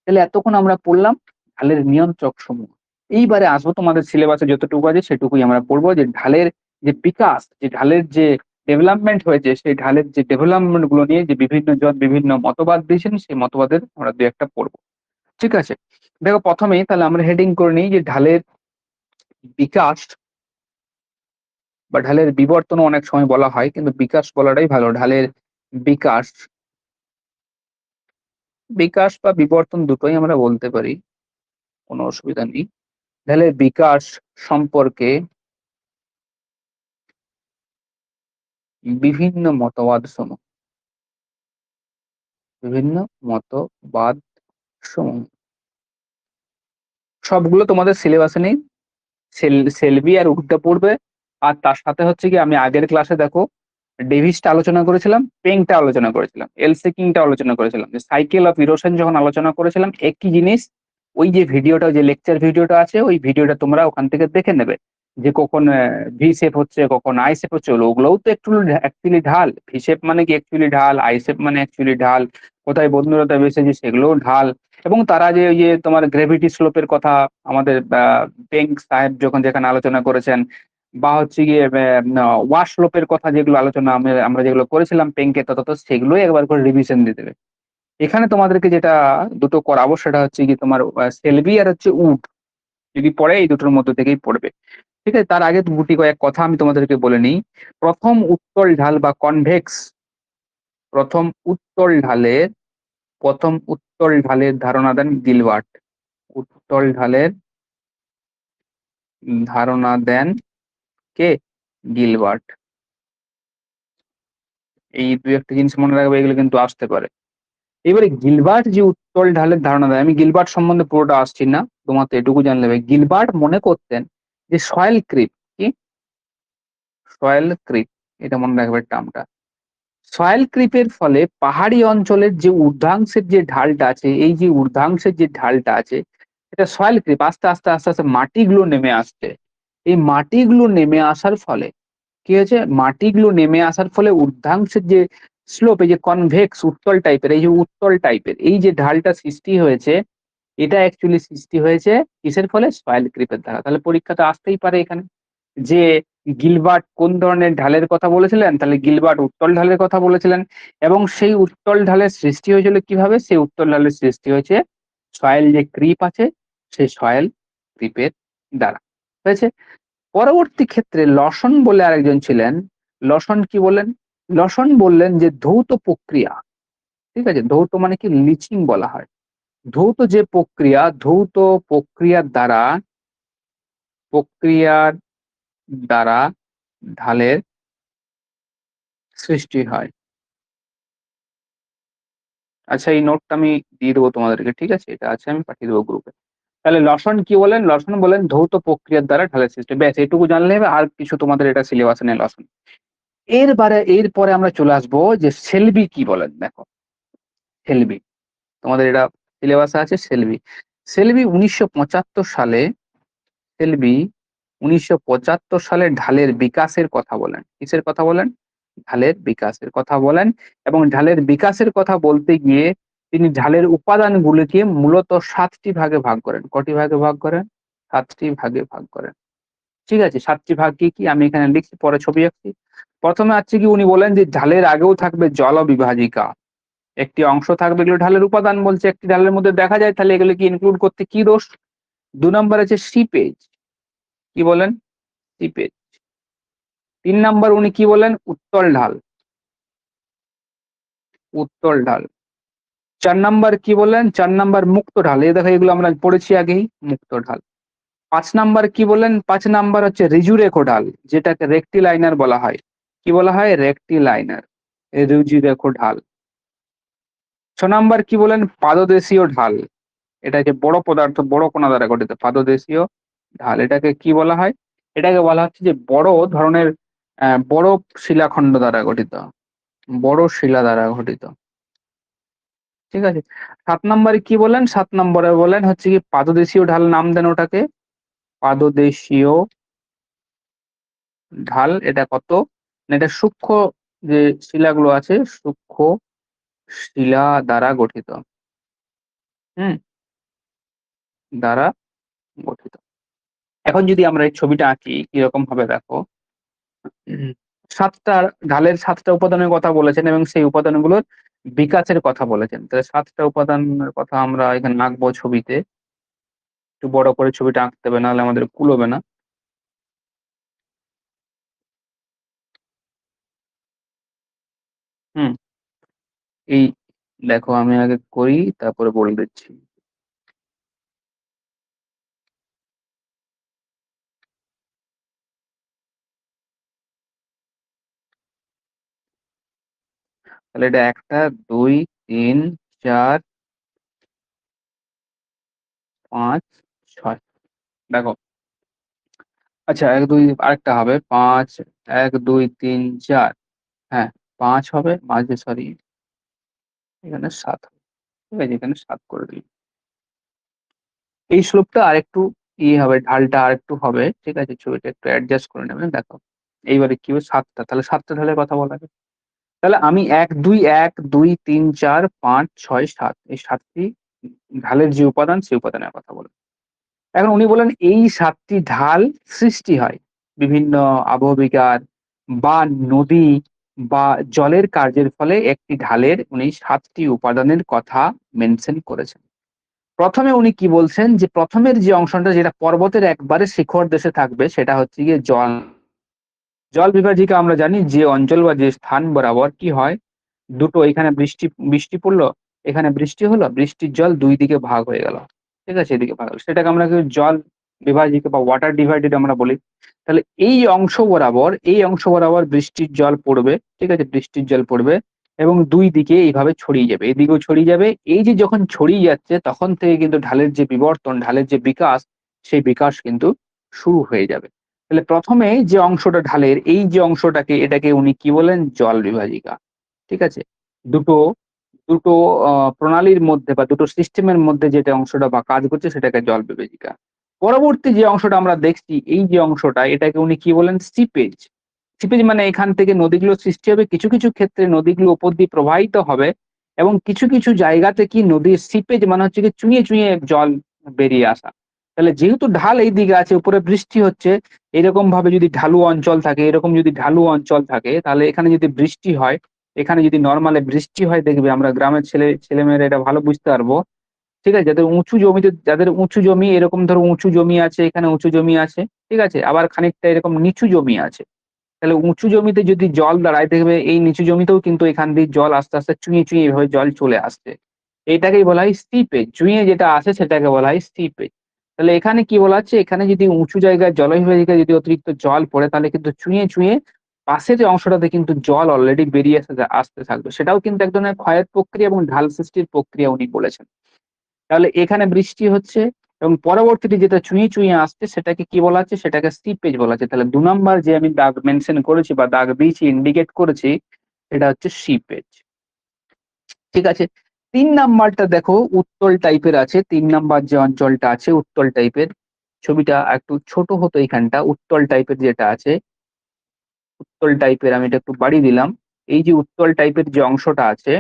তাহলে এতক্ষণ আমরা পড়লাম ঢালের নিয়ন্ত্রক সমূহ। এইবারে আসবো তোমাদের সিলেবাসে যতটুকু আছে সেটুকুই আমরা পড়বো যে ঢালের যে বিকাশ, যে ঢালের যে ডেভেলপমেন্ট হয়েছে সেই ঢালের যে ডেভেলপমেন্ট গুলো নিয়ে যে বিভিন্ন জন বিভিন্ন মতবাদ দিয়েছেন সেই মতবাদের আমরা দু একটা পড়বো। ঠিক আছে? দেখো প্রথমেই তাহলে আমরা হেডিং করে নিই যে ঢালের বিকাশ বা ঢালের বিবর্তনও অনেক সময় বলা হয় কিন্তু বিকাশ বলাটাই ভালো। ঢালের বিকাশ, বিকাশ বা বিবর্তন দুটোই আমরা বলতে পারি, কোনো অসুবিধা নেই। ঢালের বিকাশ সম্পর্কে বিভিন্ন মতবাদ সমূহ, বিভিন্ন মতবাদ সমূহ সবগুলো তোমাদের সিলেবাসে নেই। সেলবি আর উডটা পড়বে। আর তার সাথে হচ্ছে কি আমি আগের ক্লাসে দেখো ডেভিসটা আলোচনা করেছিলাম, পেংটা আলোচনা করেছিলাম, এলসেকিংটা আলোচনা করেছিলাম, যে সাইকেল অফ ইরোশন যখন আলোচনা করেছিলাম একই জিনিস। ওই যে ভিডিওটা, যে লেকচার ভিডিওটা আছে ওই ভিডিওটা তোমরা ওখান থেকে দেখে নেবে যে কখন ভি শেপ হচ্ছে কখন আই শেপ হচ্ছে, ওগুলোও তো একটু অ্যাকচুয়ালি ঢাল। ভি শেপ মানে কি অ্যাকচুয়ালি ঢাল, আই শেপ মানে অ্যাকচুয়ালি ঢাল, কোথায় বন্ধুরতা বেসেছে সেগুলোও ঢাল। এবং তারা যে ওই যে তোমার গ্রেভিটি স্লোপের কথা আমাদের পেং সাহেব যখন যেখানে আলোচনা করেছেন, বা হচ্ছে গিয়ে ওয়াশ স্লোপের কথা যেগুলো আলোচনা আমরা যেগুলো করেছিলাম পেংকে তত সেগুলোই একবার করে রিভিশন দিয়ে দেবে। এখানে তোমাদেরকে যেটা দুটো করাবো সেটা হচ্ছে কি তোমার সেলবি আর হচ্ছে উড, যদি পড়ে এই দুটোর মধ্যে থেকেই পড়বে। ঠিক আছে? তার আগে গুটি কয়েক কথা আমি তোমাদেরকে বলে নিই। প্রথম উত্তল ঢাল বা কনভেক্স, প্রথম উত্তল ঢালের প্রথম উত্তল ঢালের ধারণা দেন গিলবার্ট। উত্তল ঢালের ধারণা দেন কে? গিলবার্ট। এই দুই একটা জিনিস মনে রাখবে, এগুলো কিন্তু আসতে পারে। এবারে গিলবার্ট যে উত্তল ঢালের ধারণা দেয়, আমি গিলবার্ট সম্বন্ধে পুরোটা আসছি না, তোমার তো এটুকু জানলে হবে। গিলবার্ট মনে করতেন যে সয়েল ক্রিপ, কি সয়েল ক্রিপ, এটা মনে রাখবে টার্মটা। সয়েল ক্রিপের ফলে পাহাড়ি অঞ্চলের যে ঊর্ধ্বাংশের যে ঢালটা আছে, এই যে ঊর্ধ্বাংশের যে ঢালটা আছে এটা সয়েল ক্রিপ, আস্তে আস্তে আস্তে আস্তে মাটিগুলো নেমে আসছে। এই মাটিগুলো নেমে আসার ফলে কি হয়েছে, মাটিগুলো নেমে আসার ফলে ঊর্ধ্বাংশের যে স্লোপ, এই যে কনভেক্স উত্তল টাইপের, এই যে উত্তল টাইপের এই যে ঢালটা সৃষ্টি হয়েছে, এটা অ্যাকচুয়ালি সৃষ্টি হয়েছে কিসের ফলে? সয়েল ক্রিপের দ্বারা। তাহলে পরীক্ষাতে আসতেই পারে এখানে যে গিলবার্ট কোন ধরনের ঢালের কথা বলেছিলেন, তাহলে গিলবার্ট উত্তল ঢালের কথা বলেছিলেন। এবং সেই উত্তল ঢালের সৃষ্টি হয়েছিল কিভাবে? সেই উত্তল ঢালের সৃষ্টি হয়েছে সয়েল যে ক্রিপ আছে সেই সয়েল ক্রিপের দ্বারা হয়েছে। পরবর্তী ক্ষেত্রে লসন বলে আরেকজন ছিলেন। লসন কি বললেন? লসন বললেন যে ধৌত প্রক্রিয়া, ঠিক আছে, ধৌত মানে কি লিচিং বলা হয়। ধৌত যে প্রক্রিয়া, ধৌত প্রক্রিয়ার দ্বারা প্রক্রিয়ার দ্বারা ঢালের সৃষ্টি হয়। আচ্ছা এই নোটটা আমি দিয়ে দেবো তোমাদেরকে, ঠিক আছে, এটা আছে আমি পাঠিয়ে দেবো গ্রুপে। তাহলে লসন কি বলেন? লসন বলেন ধৌত প্রক্রিয়ার দ্বারা ঢালের সৃষ্টি। ব্যাস এটুকু জানলে হবে, আর কিছু তোমাদের এটা সিলেবাসে নেই লসন। এরপরে আমরা চলে আসবো যে সেলবি কি বলেন। দেখো সেলবি তোমাদের এটা সিলেবাসে আছে। সেলবি, সেলবি 1975 সালে, সেলবি 1975 সালে ঢালের বিকাশের কথা বলেন। কিসের কথা বলেন? ঢালের বিকাশের কথা বলেন। এবং ঢালের বিকাশের কথা বলতে গিয়ে তিনি ঢালের উপাদানগুলিকে মূলত 7টি ভাগে ভাগ করেন। কটি ভাগে ভাগ করেন? 7টি ভাগে ভাগ করেন। ঠিক আছে, 7টি ভাগ কি কি আমি এখানে লিখছি, পরে ছবি আঁকছি। প্রথমে আছে কি উনি বলেন যে ঢালের আগেও থাকবে জল বিভাজিকা, একটি অংশ থাকবে, এগুলো ঢালের উপাদান বলছে, একটি ঢালের মধ্যে দেখা যায়, তাহলে এগুলো কি ইনক্লুড করতে কি দোষ? 2 নম্বর আছে সিপেজ, কি বলেন? সিপেজ। 3 নম্বর উনি কি বলেন? উত্তল ঢাল, উত্তল ঢাল। 4 নাম্বার কি বললেন? 4 নাম্বার মুক্ত ঢাল। এই দেখো এগুলো আমরা পড়েছি আগেই, মুক্ত ঢাল। 5 নাম্বার কি বললেন? 5 নাম্বার হচ্ছে ঋজুরেখ ঢাল, যেটাকে রেক্টিলাইনার বলা হয়। কি বলা হয়? রেক্টিলাইনার, এই ঋজুরেখ ঢাল। 6 নাম্বার কি বললেন? পাদদেশীয় ঢাল। এটা যে বড় পদার্থ, বড় কণা দ্বারা গঠিত পাদদেশীয় ঢাল। এটাকে কি বলা হয়? এটাকে বলা হচ্ছে যে বড় ধরনের বড় শিলাখণ্ড দ্বারা গঠিত, বড় শিলা দ্বারা গঠিত। ঠিক আছে? 7 নম্বরে কি বললেন? 7 নম্বরে বললেন হচ্ছে কি পাদদেশীয় ঢাল, নাম দেন ওটাকে পাদদেশীয় ঢাল। এটা কত? না এটা সূক্ষ্ম যে শিলাগুলো আছে, সূক্ষ্ম শিলা দ্বারা গঠিত। হুম, দ্বারা গঠিত। এখন যদি আমরা এই ছবিটা আঁকি কিরকম ভাবে দেখো, 7টা ঢালের 7টা উপাদানের কথা বলেছেন এবং সেই উপাদানগুলোর বিকাশের কথা বলেছেন। তাহলে 7টা উপাদানের কথা আমরা এখানে আঁকবো ছবিতে। একটু বড় করে ছবিটা আঁকতে হবে, নাহলে আমাদের কুলোবে না। হুম, এই দেখো আমি আগে করি তারপরে বলে দিচ্ছি। তাহলে এটা 1টা 2 3 4 5 6। দেখো, আচ্ছা 1 2 আরেকটা হবে 5, 1 2 3 4। হ্যাঁ, 5 হবে মাঝে, সরি এখানে 7 হবে। ঠিক আছে, এখানে 7 করে দিই। এই শ্লোকটা আরেকটু হবে, ঢালটা আরেকটু হবে। ঠিক আছে, ছবিটা একটু অ্যাডজাস্ট করে নেবেন। দেখো এইবারে কি হবে? 7টা, তাহলে 7টা ঢালের কথা বলা হবে। তাহলে আমি 1 2 3 4 5 6 7, এই 7টি ঢালের যে উপাদান সেই উপাদানের কথা বলবো। এখন উনি বলেন এই 7টি ঢাল সৃষ্টি হয় বিভিন্ন আবহবিকার বা নদী বা জলের কার্যের ফলে। একটি ঢালের উনি 7টি উপাদানের কথা মেনশন করেছেন। প্রথমে উনি কি বলছেন যে প্রথমের যে অংশটা, যেটা পর্বতের একবারে শিখর দেশে থাকবে, সেটা হচ্ছে গিয়ে জল। জল বিভাজিকা আমরা জানি যে অঞ্চল বা যে স্থান বরাবর কি হয়, দুটো, এখানে বৃষ্টি বৃষ্টি পড়লো, এখানে বৃষ্টি হলো, বৃষ্টির জল 2 দিকে ভাগ হয়ে গেল। ঠিক আছে, এদিকে ভাগ হলো, সেটাকে আমরা কি জল বিভাজিকা বা ওয়াটার ডিভাইডেড আমরা বলি। তাহলে এই অংশ বরাবর বৃষ্টির জল পড়বে। ঠিক আছে, বৃষ্টির জল পড়বে এবং 2 দিকে এইভাবে ছড়িয়ে যাবে, এদিকেও ছড়িয়ে যাবে। এই যে যখন ছড়িয়ে যাচ্ছে তখন থেকে কিন্তু ঢালের যে বিবর্তন, ঢালের যে বিকাশ, সেই বিকাশ কিন্তু শুরু হয়ে যাবে। তাহলে প্রথমে যে অংশটা ঢালের, এই যে অংশটাকে, এটাকে উনি কি বলেন? জল বিভাজিকা। ঠিক আছে, দুটো দুটো প্রণালীর মধ্যে বা দুটো সিস্টেমের মধ্যে যেটা অংশটা বা কাজ করছে সেটাকে জল বিভাজিকা। পরবর্তী যে অংশটা আমরা দেখছি, এই যে অংশটা, এটাকে উনি কি বলেন? সিপেজ। সিপেজ মানে এখান থেকে নদীগুলো সৃষ্টি হবে, কিছু কিছু ক্ষেত্রে নদীগুলো উপর দিয়ে প্রবাহিত হবে এবং কিছু কিছু জায়গাতে কি নদীর সিপেজ মানে হচ্ছে কি চুঁইয়ে চুঁইয়ে জল বেরিয়ে আসা। তাহলে যেহেতু ঢাল এই দিকে আছে, উপরে বৃষ্টি হচ্ছে, এরকম ভাবে যদি ঢালু অঞ্চল থাকে, এরকম যদি ঢালু অঞ্চল থাকে, তাহলে এখানে যদি বৃষ্টি হয়, এখানে যদি নরমালে বৃষ্টি হয়, দেখবে আমরা গ্রামের ছেলেমেয়েরা এটা ভালো বুঝতে পারবো। ঠিক আছে, যাদের উঁচু জমিতে, যাদের উঁচু জমি, এরকম ধরো উঁচু জমি আছে, এখানে উঁচু জমি আছে। ঠিক আছে, আবার খানিকটা এরকম নিচু জমি আছে। তাহলে উঁচু জমিতে যদি জল দাঁড়ায়, দেখবে এই নিচু জমিতেও কিন্তু এখান দিয়ে জল আস্তে আস্তে চুঁইয়ে চুঁইয়ে এভাবে জল চলে আসছে। এটাকেই বলা হয় স্টিপেজ, চুঁইয়ে যেটা আসে সেটাকে বলা হয় স্টিপেজ। তাহলে এখানে কি বলা হচ্ছে? এখানে যদি উঁচু জায়গায় জলবিভাজিকায় যদি অতিরিক্ত জল পড়ে, তাহলে কিন্তু চুঁইয়ে চুঁইয়ে পাশের যে অংশটাতে কিন্তু জল অলরেডি বেরিয়ে আসতে থাকবে। সেটাও কিন্তু এক ধরনের ক্ষয়ের প্রক্রিয়া এবং ঢাল সৃষ্টির প্রক্রিয়া উনি বলেছেন। তাহলে এখানে বৃষ্টি হচ্ছে এবং পরবর্তীতে যেটা চুঁইয়ে চুঁইয়ে আসছে সেটাকে কি বলা হচ্ছে? সেটাকে সিপেজ বলা হচ্ছে। তাহলে 2 নাম্বার যে আমি দাগ মেনশন করেছি বা দাগ দিয়েছি, ইন্ডিকেট করেছি, এটা হচ্ছে সিপেজ। ঠিক আছে, 3 নাম্বারটা দেখো উত্তল টাইপের আছে। 3 নাম্বার যে অঞ্চলটা আছে উত্তল টাইপের, ছবিটা একটু ছোট হতো এইখানটা। উত্তল টাইপের যেটা আছে, উত্তল টাইপের, আমি এটা একটু বাড়িয়ে দিলাম। এই যে উত্তল টাইপের যে অংশটা আছে,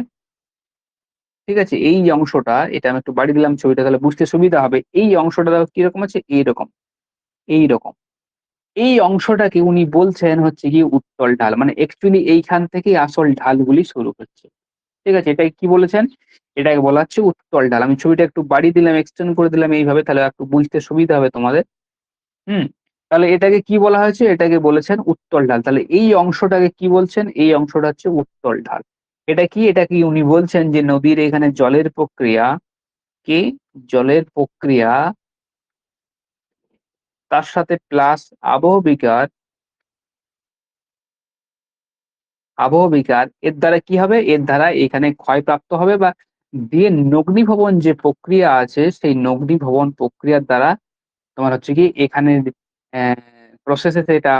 ঠিক আছে, এই যে অংশটা, এটা আমি একটু বাড়িয়ে দিলাম ছবিটা, তাহলে বুঝতে সুবিধা হবে। এই অংশটা দেখো কিরকম আছে? এইরকম, এইরকম। এই অংশটাকে উনি বলছেন হচ্ছে গিয়ে উত্তল ঢাল। মানে অ্যাকচুয়ালি এইখান থেকেই আসল ঢালগুলি শুরু হচ্ছে। ঠিক আছে? এটাকে কি বলেছেন? এটাকে বলা হচ্ছে উত্তল ঢাল। আমি ছবিটা একটু বাড়িয়ে দিলাম, এক্সটেন্ড করে দিলাম এইভাবে, তাহলে একটু বুঝতে সুবিধা হবে তোমাদের। হুম? তাহলে এটাকে কি বলা হয়েছে? এটাকে বলেছেন উত্তল ঢাল। তাহলে এই অংশটাকে কি বলছেন? এই অংশটা হচ্ছে উত্তল ঢাল। এটা কি? এটা কি উনি বলছেন যে নদীর এখানে জলের প্রক্রিয়া কি? জলের প্রক্রিয়া, তার সাথে প্লাস আবহবিকার, আবহবিকার এর দ্বারা কি হবে? এর দ্বারা এখানে ক্ষয়প্রাপ্ত হবে বা দিয়ে নগ্নীভবন যে প্রক্রিয়া আছে, সেই নগ্নীভবন প্রক্রিয়ার দ্বারা তোমার হচ্ছে কি এখানে অ্যা প্রসেস এ এটা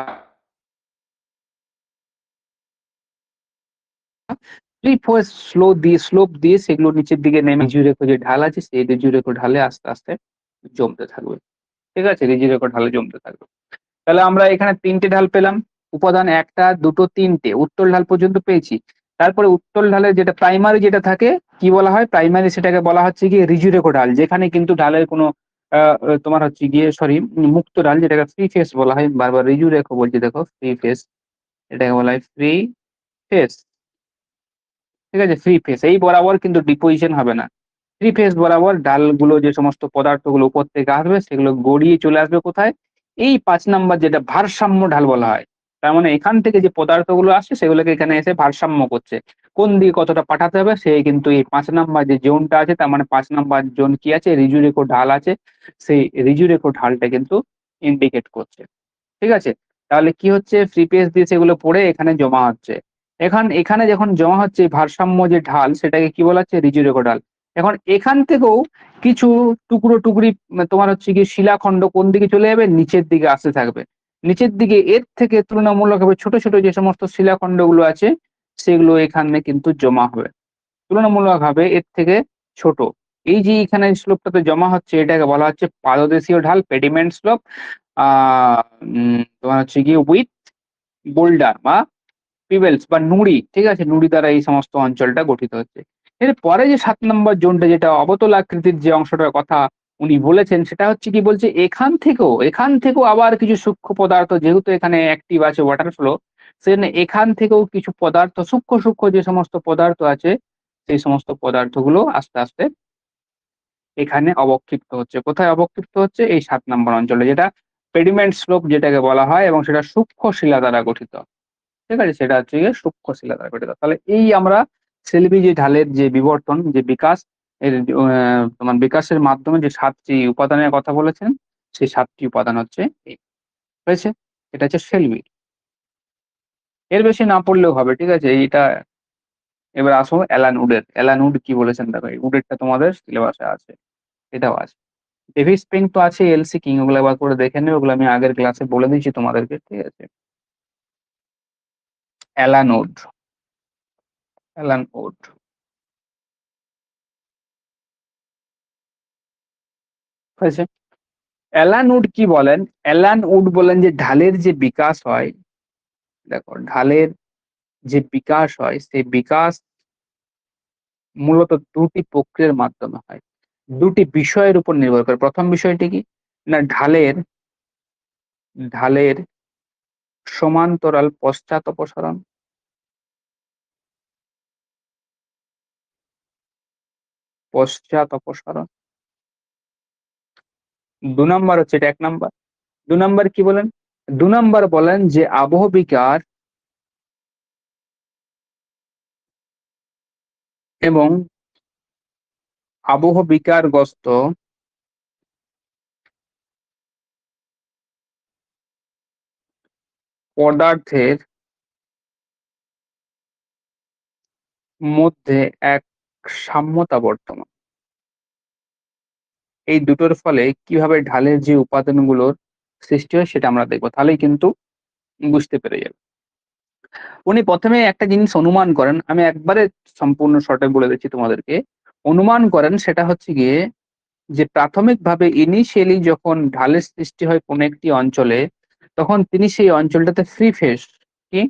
স্লোপ দিয়ে সেগুলো নিচের দিকে নেমে রিজিওরেখো যে ঢাল আছে, সেই রিজিওরেখো ঢালে আস্তে, আস্তে জমতে থাকবে। ঠিক আছে? রিজিওরেখো ঢালে জমতে থাকবে। তাহলে আমরা এখানে ৩ টে ঢাল পেলাম। উপাদান ১ টা, ২ টো, ৩ টে। উত্তল ঢাল পর্যন্ত পেয়েছি। তারপরে উত্তল ঢালের যেটা প্রাইমারি যেটা থাকে, কি বলা হয়? প্রাইমারি সেটাকে বলা হচ্ছে গিয়ে রিজিওরেখো ঢাল। যেখানে কিন্তু ঢালের কোনো আ তোমার হচ্ছে গিয়ে সরি মুক্ত ঢাল যেটাকে ফ্রি ফেস বলা হয়। বারবার রিজিওরেখো বলছি দেখো, ফ্রি ফেস। এটাকে বলা হয় ফ্রি ফেস। ঠিক আছে? Free face. এই বরাবর কিন্তু ডিপোজিশন হবে না। থ্রি ফেজ বরাবর ডালগুলো যে সমস্ত পদার্থগুলো উপর থেকে আসবে সেগুলো গড়িয়ে চলে আসবে কোথায়? এই ৫ নাম্বার যেটা ভারসাম্য ঢাল বলা হয়। তার মানে এখান থেকে যে পদার্থগুলো আসছে সেগুলোকে এখানে এসে ভারসাম্য করছে। কোন দিকে কতটা পাঠাতে হবে সে কিন্তু এই ৫ নাম্বার যে জোনটা আছে তার মানে ৫ নাম্বার জোন কি আছে? ঋজুরেখ ঢাল আছে। সেই ঋজুরেখ ঢালটা কিন্তু ইন্ডিকেট করছে। ঠিক আছে? তাহলে কি হচ্ছে? ফ্রি পেজ দিয়ে সেগুলো পড়ে এখানে জমা হচ্ছে। এখানে যখন জমা হচ্ছে ভারসাম্য যে ঢাল সেটাকে কি বলা হচ্ছে? ঋজুরেখ ঢাল। এখন এখান থেকেও কিছু টুকরি তোমার হচ্ছে গিয়ে শিলাখণ্ড কোন দিকে চলে যাবে? নিচের দিকে আসতে থাকবে। নিচের দিকে এর থেকে তুলনামূলকভাবে ছোট, ছোট যে সমস্ত শিলাখণ্ডগুলো আছে সেগুলো এখানে কিন্তু জমা হবে। তুলনামূলকভাবে এর থেকে ছোট। এই যে এখানে স্লোপটাতে জমা হচ্ছে এটাকে বলা হচ্ছে পাদদেশীয় ঢাল, পেডিমেন্ট স্লোপ। আ তোমার হচ্ছে গিয়ে উইথ বোল্ডার বা পিবেলস বা নুড়ি, ঠিক আছে? নুড়ি দ্বারা এই সমস্ত অঞ্চলটা গঠিত হচ্ছে। এর পরে যে ৭ নম্বর জোনটা যেটা অবতল আকৃতির যে অংশটার কথা উনি বলেছেন সেটা হচ্ছে কি বলছে এখান থেকেও আবার কিছু সূক্ষ্ম পদার্থ যেহেতু এখানে অ্যাক্টিভ আছে ওয়াটার ফ্লো সেজন্য এখান থেকেও কিছু পদার্থ সূক্ষ্ম, সূক্ষ্ম যে সমস্ত পদার্থ আছে সেই সমস্ত পদার্থগুলো আস্তে, আস্তে এখানে অবক্ষিপ্ত হচ্ছে। কোথায় অবক্ষিপ্ত হচ্ছে? এই ৭ নম্বর অঞ্চলে যেটা পেডিমেন্ট স্লোপ যেটাকে বলা হয় এবং সেটা সূক্ষ্ম শিলা দ্বারা গঠিত। ঠিক আছে? সেটা হচ্ছে গিয়ে সূক্ষ্ম শিলা দ্বারা গঠিত। তাহলে এই আমরা সেলবি যে ঢালের যে বিবর্তন, যে বিকাশ এর তোমার বিকাশের মাধ্যমে যে ৭ টি উপাদানের কথা বলেছেন, সেই ৭ টি উপাদান হচ্ছে এই। হয়েছে? এটা হচ্ছে সেলবি। এর বেশি না পড়লেও হবে। ঠিক আছে? এইটা এবার আসো অ্যালান উডের। অ্যালান উড কি বলেছেন দেখো, এই উডেরটা তোমাদের সিলেবাসে আছে। এটাও আছে। ডেভিস স্প্রিং তো আছে, এলসি কিং ওগুলো একবার করে দেখে নিও। ওগুলো আমি আগের ক্লাসে বলে দিয়েছি তোমাদেরকে। ঠিক আছে? Alan Wood, Alan Wood. হয়েছে? অ্যালান উড কি বলেন? অ্যালান উড বলেন যে ঢালের যে বিকাশ হয়, দেখো ঢালের যে বিকাশ হয় সেই বিকাশ মূলত ২ টি প্রক্রিয়ার মাধ্যমে হয়। ২ টি বিষয়ের উপর নির্ভর করে। ১ম বিষয়টি কি? না ঢালের সমান্তরাল পশ্চাৎ অপসারণ, পশ্চাৎ অপসারণ। ২ নাম্বার হচ্ছে এটা ১ নাম্বার। ২ নাম্বার কি বলেন? ২ নাম্বার বলেন যে আবহবিকার এবং আবহবিকারগ্রস্ত পদার্থের মধ্যে এক সাম্যতা বর্তমান। এই দুটোর ফলে কিভাবে ঢালের যে উপাদানগুলোর সৃষ্টি হয় সেটা আমরা দেখব। তাহলেই কিন্তু বুঝতে পেরে যাবে। উনি ১ম এ একটা জিনিস অনুমান করেন, আমি একবারে সম্পূর্ণ শর্টে বলে দিচ্ছি তোমাদেরকে। অনুমান করেন সেটা হচ্ছে গিয়ে যে প্রাথমিকভাবে ইনিশিয়ালি যখন ঢালের সৃষ্টি হয় কোনো একটি অঞ্চলে, তখন তিনি সেই অঞ্চলটাতে ফ্রি ফেস কি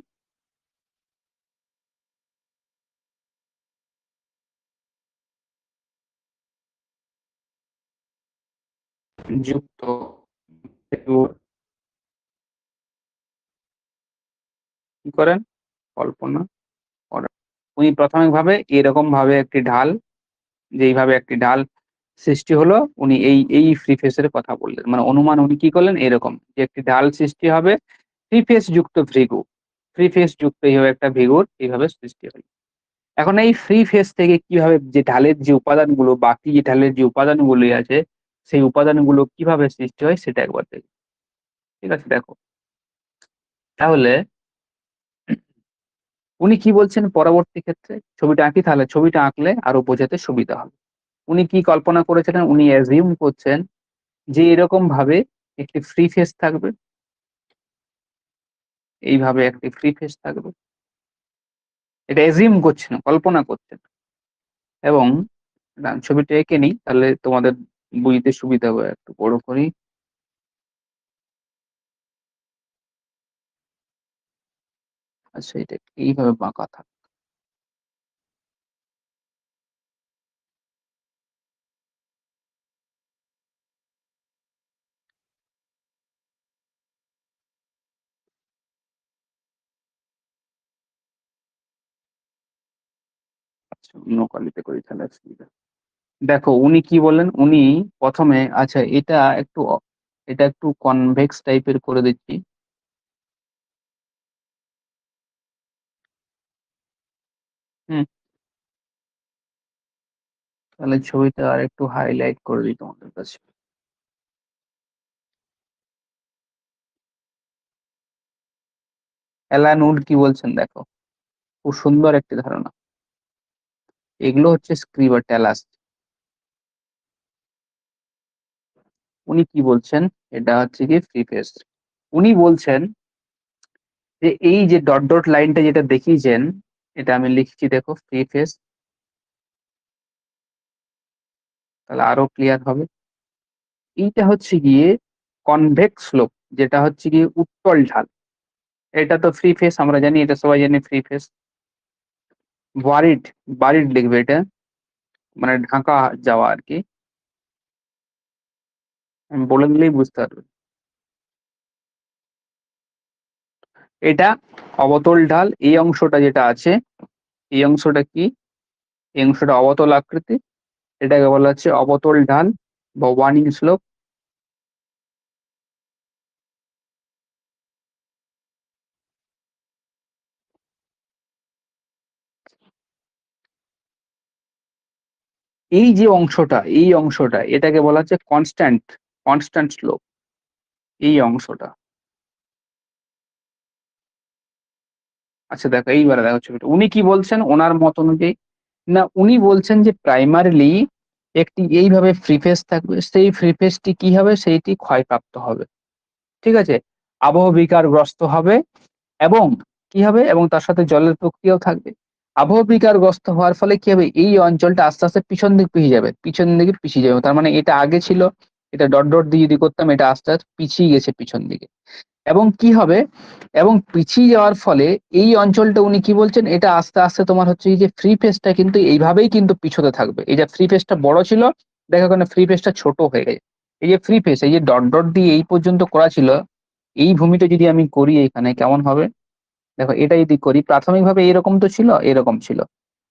যুক্ত কি করেন? কল্পনা করেন। উনি প্রাথমিকভাবে এরকম ভাবে একটি ঢাল, যেইভাবে একটি ঢাল সৃষ্টি হলো, উনি এই ফ্রি ফেসের কথা বললেন। মানে অনুমান উনি কি করলেন? এরকম যে একটি ঢাল সৃষ্টি হবে, থ্রি ফেস যুক্ত ভৃগু। থ্রি ফেস যুক্ত এইভাবে একটা ভৃগুর এইভাবে সৃষ্টি হলো। এখন এই ফ্রি ফেস থেকে কিভাবে যে ঢালের যে উপাদানগুলো, বাকি যে ঢালের যে উপাদানগুলি আছে, সেই উপাদানগুলো কিভাবে সৃষ্টি হয় সেটা একবার দেখি। ঠিক আছে? দেখো। তাহলে উনি কি বলছেন পরবর্তী ক্ষেত্রে? ছবিটা আঁকি, তাহলে ছবিটা আঁকলে আরো বোঝাতে সুবিধা হবে। উনি কি কল্পনা করেছিলেন? উনি অ্যাজিউম করছেন যে এরকমভাবে একটি ফ্রি ফেস থাকবে। এইভাবে একটি ফ্রি ফেস থাকবে। এটা অ্যাজিউম করছেন, কল্পনা করছেন। এবং ছবিটা এঁকে নিই, তাহলে তোমাদের বুঝতে সুবিধা হবে। একটু বড় করি। আচ্ছা, এটা এইভাবে বাঁকা থাকবে। আচ্ছা, অন্য কালিতে করি তাহলে সুবিধা। দেখো উনি কি বললেন? উনি প্রথমে, আচ্ছা এটা একটু কনভেক্স টাইপের করে দিচ্ছি। হুম, তাহলে ছবিটা আর একটু হাইলাইট করে দিই তোমাদের কাছে। অ্যালান উড কি বলছেন দেখো, খুব সুন্দর একটি ধারণা। এগুলো হচ্ছে স্ক্রিবা ট্যালাস। উনি কি বলছেন? এটা হচ্ছে কি ফ্রি ফেস। উনি বলছেন যে এই যে ডট ডট লাইনটা যেটা দেখিয়েছেন, এটা আমি লিখছি দেখো, ফ্রি ফেস। তাহলে আরো ক্লিয়ার হবে। এইটা হচ্ছে গিয়ে কনভেক্স স্লোপ, যেটা হচ্ছে গিয়ে উত্তল ঢাল। এটা তো ফ্রি ফেস, আমরা জানি, এটা সবাই জানি ফ্রি ফেস। বারিড, বারিড লিখবে এটা, মানে ঢাকা যাওয়া আর কি। আমি বলে দিলেই বুঝতে পারবে। এটা অবতল ঢাল। এই অংশটা যেটা আছে, এই অংশটা কি? এই অংশটা অবতল আকৃতি। এটাকে বলা হচ্ছে অবতল ঢাল বা ওয়ার্নিং স্লোপ। এই অংশটা এটাকে বলা হচ্ছে কনস্ট্যান্ট, কনস্ট্যান্ট স্লোপ। এই অংশটা। আচ্ছা দেখো, এইবারে দেখো ছবিটা। উনি কি বলছেন ওনার মত অনুযায়ী? না, উনি বলছেন যে প্রাইমারিলি একটি এইভাবে ফ্রি ফেস থাকবে, সেই ফ্রি ফেসটি কি হবে? সেইটি ক্ষয়প্রাপ্ত হবে। ঠিক আছে? আবহ বিকারগ্রস্ত হবে। এবং কি হবে? এবং তার সাথে জলের প্রক্রিয়াও থাকবে। আবহ বিকারগ্রস্ত হওয়ার ফলে কি হবে? এই অঞ্চলটা আস্তে আস্তে পিছন দিকে পিছিয়ে যাবে, পিছন দিকে পিছিয়ে যাবে। তার মানে এটা আগে ছিল, এটা ডট ডট দিয়ে যদি করতাম, এটা আস্তে আস্তে পিছিয়ে গেছে পিছন দিকে। এবং কি হবে? এবং পিছিয়ে যাওয়ার ফলে এই অঞ্চলটা, উনি কি বলছেন, এটা আস্তে আস্তে তোমার হচ্ছে এই যে ফ্রি ফেসটা কিন্তু এইভাবেই কিন্তু পিছতে থাকবে। এই যে ফ্রি ফেসটা বড় ছিল, দেখো এখানে ফ্রি ফেসটা ছোট হয়ে গেছে। এই যে ফ্রি ফেস, এই যে ডট ডট দিয়ে এই পর্যন্ত করা ছিল, এই ভূমিটা যদি আমি করি এখানে কেমন হবে? দেখো, এটা যদি করি, প্রাথমিকভাবে এরকম তো ছিল, এরকম ছিল।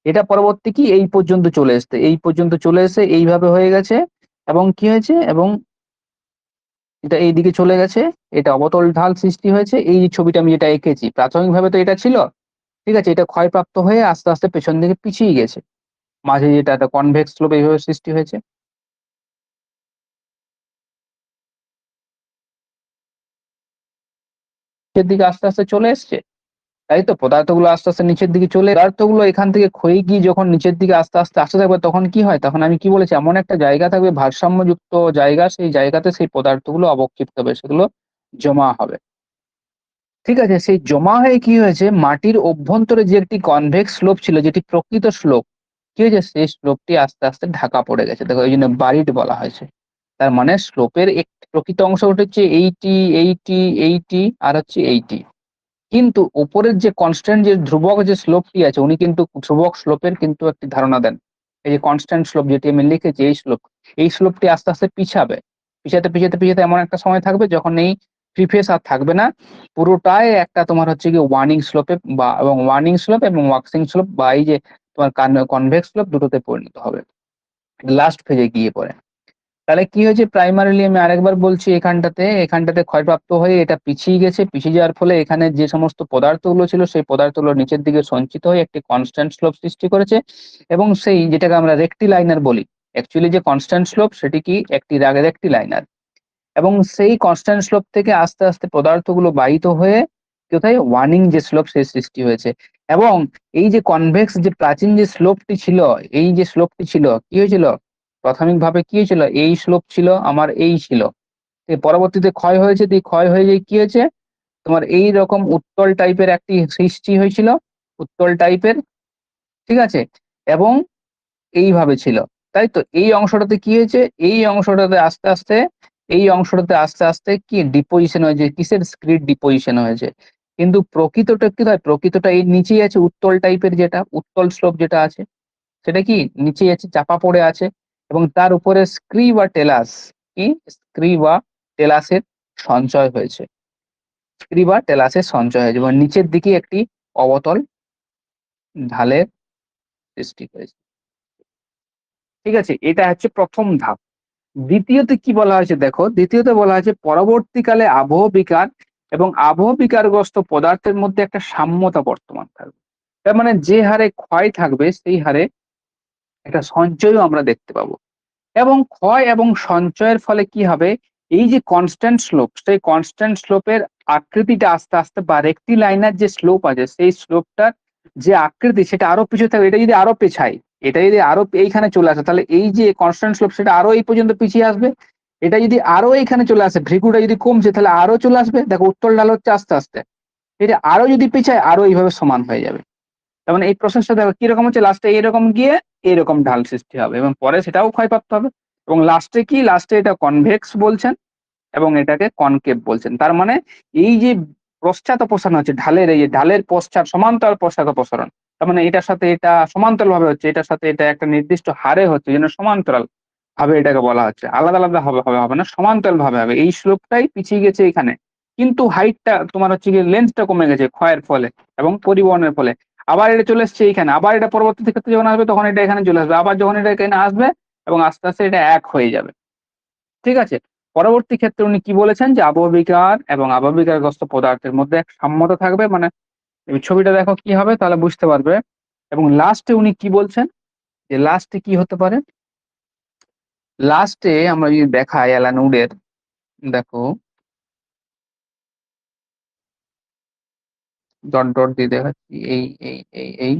এটা পরবর্তী কি এই পর্যন্ত চলে এসছে, এই পর্যন্ত চলে এসে এইভাবে হয়ে গেছে। এবং কি হয়েছে? এবং এটা এইদিকে চলে গেছে। এটা অবতল ঢাল সৃষ্টি হয়েছে। এই যে ছবিটা আমি যেটা এঁকেছি, প্রাথমিকভাবে তো এটা ছিল। ঠিক আছে? এটা ক্ষয়প্রাপ্ত হয়ে আস্তে আস্তে পেছন দিকে পিছিয়ে গেছে। মাঝে যেটা একটা কনভেক্স স্লোপ এইভাবে সৃষ্টি হয়েছে। নিচের দিকে আস্তে আস্তে চলে এসছে। তাই তো, পদার্থগুলো আস্তে আস্তে নিচের দিকে চলে, পদার্থগুলো এখান থেকে ক্ষয়ে গিয়ে যখন নিচের দিকে আস্তে আস্তে আসতে থাকবে, তখন কি হয়? তখন আমি কি বলেছি, এমন একটা জায়গা থাকবে, ভারসাম্যযুক্ত জায়গা, সেই জায়গাতে সেই পদার্থগুলো অবক্ষিপ্ত হবে, সেগুলো জমা হবে। ঠিক আছে? সেই জমা হয়ে কি হয়েছে, মাটির অভ্যন্তরে যে একটি কনভেক্স স্লোপ ছিল, যেটি প্রকৃত স্লোপ, কি হয়েছে? সেই স্লোপটি আস্তে আস্তে ঢাকা পড়ে গেছে। দেখো, এই জন্য বারিড বলা হয়েছে। তার মানে স্লোপের একটি প্রকৃত অংশ হচ্ছে এইটি, এইটি, এইটি, আর হচ্ছে এইটি। কিন্তু উপরের যে কনস্ট্যান্ট, যে ধ্রুবক যে স্লোপটি আছে, উনি কিন্তু ধ্রুবক স্লোপের কিন্তু একটি ধারণা দেন। এই যে কনস্ট্যান্ট স্লোপ যেটি আমি লিখেছি, এই স্লোপটি আস্তে আস্তে পিছাবে। পিছাতে পিছাতে পিছাতে এমন একটা সময় থাকবে যখন এই ফেস আর থাকবে না, পুরোটাই একটা তোমার হচ্ছে কি ওয়ার্নিং স্লোপে বা এবং ওয়ার্নিং স্লোপ এবং ওয়াক্সিং স্লোপ বা এই যে তোমার কনভেক্স স্লোপ দুটোতে পরিণত হবে লাস্ট ফেজে গিয়ে পড়ে। তাহলে কি হয়েছে, প্রাইমারিলি আমি আরেকবার বলছি, এখানটাতে ক্ষয়প্রাপ্ত হয়ে এটা পিছিয়ে গেছে, পিছিয়ে যাওয়ার ফলে এখানে যে সমস্ত পদার্থগুলো ছিল সেই পদার্থগুলো নিচের দিকে সঞ্চিত হয়ে একটি কনস্ট্যান্ট স্লোপ সৃষ্টি করেছে এবং সেই যেটাকে আমরা রেক্টিলাইনার বলি, অ্যাকচুয়ালি যে কনস্ট্যান্ট স্লোপ সেটি কি একটি রেক্টিলাইনার, এবং সেই কনস্ট্যান্ট স্লোপ থেকে আস্তে আস্তে পদার্থগুলো বাহিত হয়ে কোথায় ওয়ার্নিং যে স্লোপ সেই সৃষ্টি হয়েছে। এবং এই যে কনভেক্স যে প্রাচীন যে স্লোপটি ছিল, এই যে স্লোপটি ছিল কি হয়েছিল, প্রাথমিকভাবে কি হয়েছিল, এই স্লোপ ছিল আমার এই ছিল, পরবর্তীতে ক্ষয় হয়েছে, দিয়ে ক্ষয় হয়ে যায় কি হয়েছে তোমার এই রকম উত্তল টাইপের একটি সৃষ্টি হয়েছিল, উত্তল টাইপের, ঠিক আছে, এবং এইভাবে ছিল, তাই তো। এই অংশটাতে কি হয়েছে, এই অংশটাতে আস্তে আস্তে এই অংশটাতে আস্তে আস্তে কি ডিপোজিশন হয়েছে, কিসের স্ক্রিড ডিপোজিশন হয়েছে, কিন্তু প্রকৃতটা কি হয়, প্রকৃতটা এই নিচেই আছে, উত্তল টাইপের যেটা উত্তল স্লোপ যেটা আছে সেটা কি নিচেই আছে, চাপা পড়ে আছে, এবং তার উপরে স্ক্রি বা টেলাস, কি স্ক্রি বা টেলাসের সঞ্চয় হয়েছে, স্ক্রি বা টেলাসের সঞ্চয় হয়েছে এবং নিচের দিকে একটি অবতল ঢালের সৃষ্টি হয়েছে, ঠিক আছে। এটা হচ্ছে প্রথম ধাপ। দ্বিতীয়তে কি বলা হয়েছে দেখো, দ্বিতীয়তে বলা হয়েছে পরবর্তীকালে আবহ বিকার এবং আবহ বিকারগ্রস্ত পদার্থের মধ্যে একটা সাম্যতা বর্তমান থাকবে, তার মানে যে হারে ক্ষয় থাকবে সেই হারে একটা সঞ্চয়ও আমরা দেখতে পাবো, এবং ক্ষয় এবং সঞ্চয়ের ফলে কি হবে, এই যে কনস্ট্যান্ট স্লোপ সেই কনস্ট্যান্ট স্লোপের আকৃতিটা আস্তে আস্তে বা রেক্টিলাইনার যে স্লোপ আছে সেই স্লোপটার যে আকৃতি সেটা আরো পিছিয়ে থাকবে, এটা যদি আরো পেছায়, এটা যদি আরো এইখানে চলে আসে তাহলে এই যে কনস্ট্যান্ট স্লোপ সেটা আরো এই পর্যন্ত পিছিয়ে আসবে, এটা যদি আরো এইখানে চলে আসে, ভ্রিকুটা যদি কমছে তাহলে আরো চলে আসবে, দেখো উত্তল ঢাল হচ্ছে আস্তে আস্তে, এটা আরো যদি পিছায় আরো এইভাবে সমান হয়ে যাবে, তার মানে এই প্রসেসটা দেখো কিরকম হচ্ছে, লাস্টে এইরকম গিয়ে এইরকম ঢাল সৃষ্টি হবে এবং পরে সেটাও ক্ষয়প্রাপ্ত হবে, এবং লাস্টে কি, লাস্টে এটা কনভেক্স বলছেন এবং এটাকে কনকেভ বলছেন। তার মানে এই যে পশ্চাৎ অপসারণ হচ্ছে ঢালের, এই যে ঢালের পশ্চাৎ সমান্তরাল পশ্চাৎ অপসারণ, তার মানে এটার সাথে এটা সমান্তরাল ভাবে হচ্ছে, এটার সাথে এটা একটা নির্দিষ্ট হারে হচ্ছে, যেন সমান্তরাল ভাবে এটাকে বলা হচ্ছে, আলাদা আলাদা হবে না, সমান্তরাল ভাবে হবে, এই শ্লোকটাই পিছিয়ে গেছে এখানে, কিন্তু হাইটটা তোমার হচ্ছে গিয়ে লেন্থটা কমে গেছে ক্ষয়ের ফলে এবং পরিবহনের ফলে, আবার এটা চলে এসছে এইখানে, আবার এটা পরবর্তী ক্ষেত্রে যখন আসবে তখন এটা এখানে চলে আসবে, আবার যখন এটা এখানে আসবে এবং আস্তে আস্তে এটা এক হয়ে যাবে, ঠিক আছে। পরবর্তী ক্ষেত্রে উনি কি বলেছেন যে আবহবিকার এবং আবহবিকারগ্রস্ত পদার্থের মধ্যে এক সাম্যতা থাকবে, মানে এই ছবিটা দেখো কি হবে তাহলে বুঝতে পারবে, এবং লাস্টে উনি কি বলছেন, যে লাস্টে কি হতে পারে, লাস্টে আমরা যদি দেখাই অ্যালান উডের, দেখো ডট ডট দিয়ে দেখাচ্ছি, এই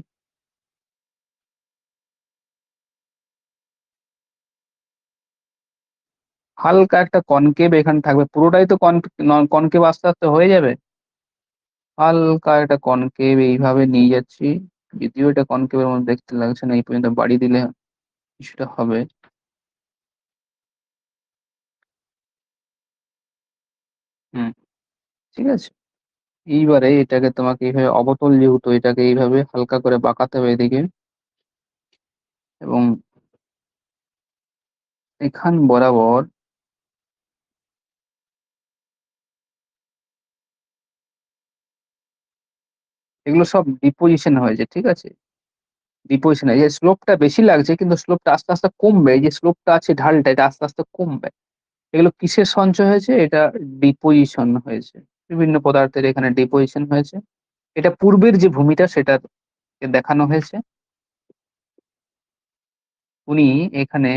হালকা একটা কনকেভ এখানে থাকবে, পুরোটাই তো কনকেভ আস্তে আস্তে হয়ে যাবে, হালকা একটা কনকেভ এইভাবে নিয়ে যাচ্ছি, যদিও এটা কনকেভের মধ্যে দেখতে লাগছে না, এই পর্যন্ত বাড়ি দিলে কিছুটা হবে, হুম, ঠিক আছে। এইবারে এটাকে তোমাকে এইভাবে অবতল যেহেতু এটাকে এইভাবে হালকা করে বাঁকাতে হবে এদিকে, এবং এখান বরাবর এগুলো সব ডিপোজিশন হয়েছে, ঠিক আছে, ডিপোজিশন এই যে স্লোপটা বেশি লাগছে কিন্তু স্লোপটা আস্তে আস্তে কমবে, এই যে স্লোপটা আছে ঢালটা এটা আস্তে আস্তে কমবে, এগুলো কিসের সঞ্চয় হয়েছে, এটা ডিপোজিশন হয়েছে, বিভিন্ন পদার্থের এখানে ডিপোজিশন হয়েছে, এটা পূর্বের যে ভূমিটা সেটা দেখানো হয়েছে, উনি এখানে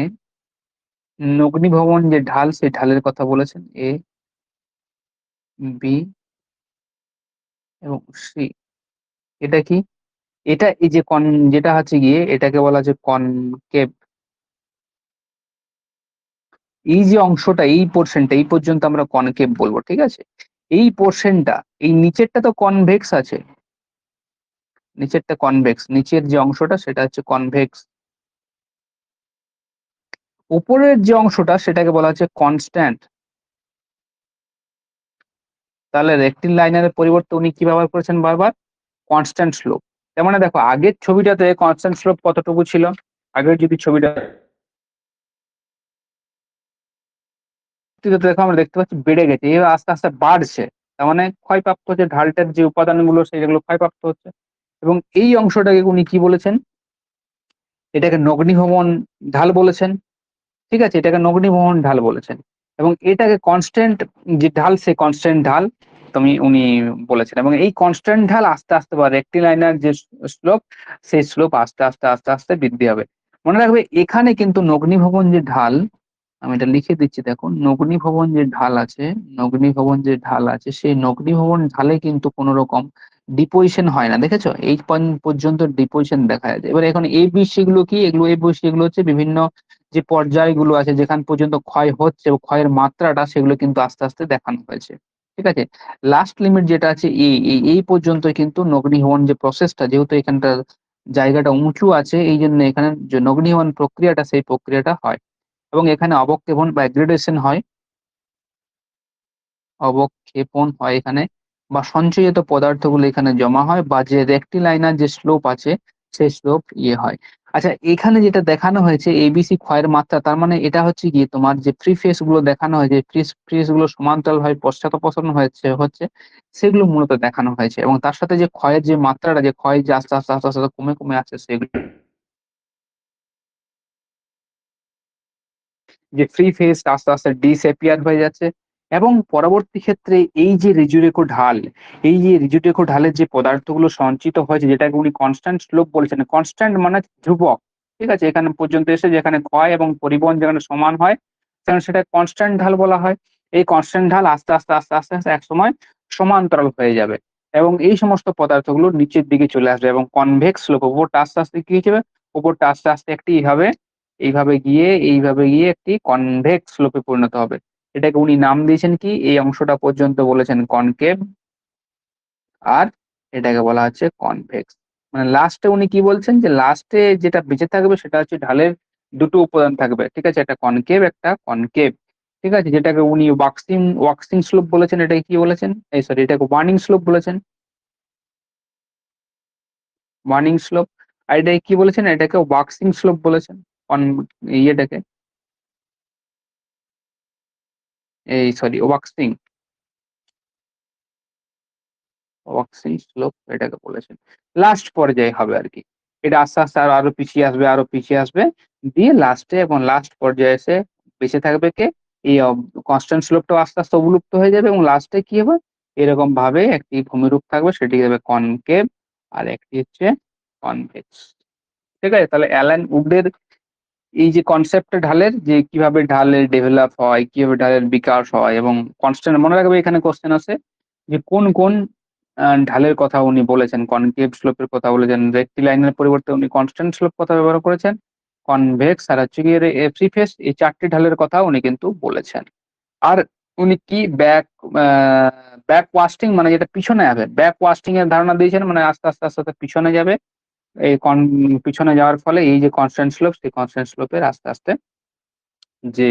নগ্নিভবন যে ঢাল সেই ঢালের কথা বলেছেন, এ বি এবং সি, এটা কি, এটা এই যে যেটা হচ্ছে গিয়ে এটাকে বলা হচ্ছে কনকেভ, এই যে অংশটা এই পোর্শনটা এই পর্যন্ত আমরা কনকেভ বলবো, ঠিক আছে, এই পোর্শনটা, এই নিচেরটা তো কনভেক্স আছে, নিচেরটা কনভেক্স, নিচের যে অংশটা সেটা হচ্ছে কনভেক্স, উপরের যে অংশটা সেটাকে বলা হচ্ছে কনস্ট্যান্ট, তাহলে রেক্টিল লাইনারের পরিবর্তে উনি কি ব্যবহার করেছেন বারবার, কনস্ট্যান্ট স্লোপ, তার মানে দেখো আগের ছবিটাতে কনস্ট্যান্ট স্লোপ কতটুকু ছিল, আগের যদি ছবিটা পরবর্তীতে দেখো আমরা দেখতে পাচ্ছি বেড়ে গেছে। এভাবে আস্তে, আস্তে বাড়ছে। তার মানে ক্ষয়প্রাপ্ত হচ্ছে ঢালটার যে উপাদানগুলো সেগুলো ক্ষয়প্রাপ্ত হচ্ছে। এবং এই অংশটাকে উনি কি বলেছেন? এটাকে নগ্নিভবন ঢাল বলেছেন। ঠিক আছে? এটাকে নগ্নিভবন ঢাল বলেছেন। এবং এটাকে কনস্ট্যান্ট যে ঢাল সে কনস্ট্যান্ট ঢাল উনি বলেছেন। এবং এই কনস্ট্যান্ট ঢাল আস্তে, আস্তে বা রেক্টিলাইনার যে স্লোপ সেই স্লোপ আস্তে, আস্তে, আস্তে, আস্তে বৃদ্ধি হবে। মনে রাখবে এখানে কিন্তু নগ্নিভবন যে ঢাল, আমি এটা লিখে দিচ্ছি দেখো। নগ্নিভবন যে ঢাল আছে, নগ্নিভবন যে ঢাল আছে সেই নগ্নিভবন ঢালে কিন্তু কোন রকম ডিপোজিশন হয় না। দেখেছো? এই পর্যন্ত ডিপোজিশন দেখা যায়। এবার এখন ABC গুলো কি? ABC গুলো হচ্ছে বিভিন্ন যে পর্যায়গুলো আছে যেখান পর্যন্ত ক্ষয় হচ্ছে ও ক্ষয়ের মাত্রাটা সেগুলো কিন্তু আস্তে, আস্তে দেখানো হয়েছে। ঠিক আছে? লাস্ট লিমিট যেটা আছে এই পর্যন্তই কিন্তু নগ্নিভবন যে প্রসেসটা, যেহেতু এখানটার জায়গাটা উঁচু আছে এইজন্য এখানে যে নগ্নিভবন প্রক্রিয়াটা সেই প্রক্রিয়াটা হয়। এবং এখানে অবক্ষেপণ বা এগ্রেডেশন হয়, অবক্ষেপণ হয় এখানে, বা সঞ্চয়িত পদার্থগুলো এখানে জমা হয়, বা যে রেক্টিলাইনার যে স্লোপ আছে সেই স্লোপ হয়। আচ্ছা, এখানে যেটা দেখানো হয়েছে ABC ক্ষয়ের মাত্রা, তার মানে এটা হচ্ছে গিয়ে তোমার যে ফ্রি ফেস গুলো দেখানো হয়েছে, ফ্রি ফেস গুলো সমান্তরালভাবে পশ্চাৎপসরণ হচ্ছে সেগুলো মূলত দেখানো হয়েছে। এবং তার সাথে যে ক্ষয়ের যে মাত্রাটা, যে ক্ষয় যে আস্তে, আস্তে, আস্তে, আস্তে কমে, কমে আসছে সেগুলো, যে ফ্রি ফেজ আস্তে, আস্তে ডিসঅ্যাপিয়ার হয়ে যাচ্ছে। এবং পরবর্তী ক্ষেত্রে এই যে রিজুডেকো ঢাল, এই যে রিজুডেকো ঢালের যে পদার্থগুলো সঞ্চিত হয়েছে যেটাকে উনি কনস্ট্যান্ট স্লোপ বলেছেন। কনস্ট্যান্ট মানে ধ্রুবক। ঠিক আছে? এখানে পর্যন্ত এসে যেখানে ক্ষয় এবং পরিবহন যেখানে সমান হয়, সেখানে সেটা কনস্ট্যান্ট ঢাল বলা হয়। এই কনস্ট্যান্ট ঢাল আস্তে, আস্তে, আস্তে, আস্তে, আস্তে একসময় সমান্তরাল হয়ে যাবে। এবং এই সমস্ত পদার্থগুলো নিচের দিকে চলে আসবে এবং কনভেক্স স্লোপ, উপরটা আস্তে, আস্তে কি হয়ে যাবে? উপরটা আস্তে, আস্তে একটি এইভাবে গিয়ে একটি কনভেক্স স্লোপে পরিণত হবে। এটাকে উনি নাম দিয়েছেন কি? এই অংশটা পর্যন্ত বলেছেন কনকেভ, আর এটাকে বলা হচ্ছে কনভেক্স। মানে লাস্টে উনি কি বলছেন? যে লাস্টে যেটা বেঁচে থাকবে সেটা হচ্ছে ঢালের ২ টো উপাদান থাকবে। ঠিক আছে? একটা কনকেভ, একটা কনকেভ। ঠিক আছে? যেটাকে উনি ওয়াক্সিং স্লোপ বলেছেন। এটাকে কি বলেছেন? এই সরি, এটাকে ওয়ার্নিং স্লোপ বলেছেন। Warning slope. আর এটাকে কি বলেছেন? এটাকে ওয়াক্সিং স্লোপ বলেছেন। কন ইয়েটাকে, এই সরি, ওয়াক্সিং স্লোপ এটাকে বলেছেন। লাস্ট পর্যায়ে হবে আরকি। এটা আস্তে, আস্তে আরো পিছিয়ে আসবে, আরো পিছিয়ে আসবে। দিয়ে লাস্টে এবং লাস্ট পর্যায়ে এসে বেঁচে থাকবে কে? এই কনস্ট্যান্ট স্লোপটাও আস্তে, আস্তে অবলুপ্ত হয়ে যাবে এবং লাস্টে কি হবে? এরকম ভাবে একটি ভূমিরূপ থাকবে, সেটি হবে কনকেভ, আর একটি হচ্ছে কনভেক্স। ঠিক আছে? তাহলে অ্যালান উডের এই যে কনসেপ্টটা ঢালের, যে কিভাবে ঢালের ডেভেলপ হয়, কিভাবে ঢালের বিকাশ হয়, এবং কনস্ট্যান্ট মনে রাখবে এখানে কোয়েশ্চেন আছে যে কোন, কোন ঢালের কথা উনি বলেছেন। কনকেভ স্লোপের কথা বলেছেন, রেক্টিলাইনার পরিবর্তে উনি কনস্ট্যান্ট স্লোপ কথা ব্যবহার করেছেন, কনভেক্স আর হচ্ছে গিয়ে ফ্রি ফেস, এই ৪ টি ঢালের কথা উনি কিন্তু বলেছেন। আর উনি কি আ ব্যাক ওয়াস্টিং মানে যেটা পিছনে যাবে, ব্যাক ওয়াস্টিং এর ধারণা দিয়েছেন। মানে আস্তে, আস্তে, আস্তে, আস্তে পিছনে যাবে। এই পিছনে যাওয়ার ফলে এই যে কনস্ট্যান্ট স্লোপ, সেই কনস্ট্যান্ট স্লোপের আস্তে, আস্তে যে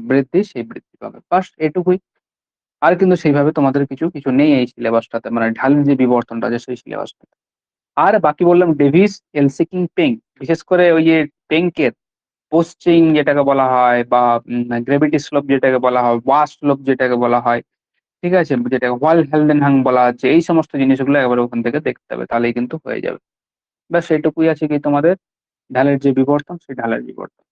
বৃদ্ধি, সেই বৃদ্ধি পাবে। বাস এটুকুই। আর কিন্তু সেইভাবে তোমাদের কিছু নেই এই সিলেবাসটাতে। মানে ঢালের যে বিবর্তনটা আছে সেই সিলেবাসটাতে। আর বাকি বললাম ডেভিস, এলসিকিং, পেং। বিশেষ করে ওই যে পেংকের পোস্টিং যেটাকে বলা হয়, বা গ্র্যাভিটি স্লোপ যেটাকে বলা হয়, ওয়াশ স্লোপ যেটাকে বলা হয়। ঠিক আছে? যেটাকে ওয়াল হেলডেনহাং বলা হচ্ছে। এই সমস্ত জিনিসগুলো একেবারে ওখান থেকে দেখতে হবে। তাহলেই কিন্তু হয়ে যাবে। ব্যাস এটুকুই আছে কি তোমাদের ঢালের যে বিবর্তন, সেই ঢালের বিবর্তন।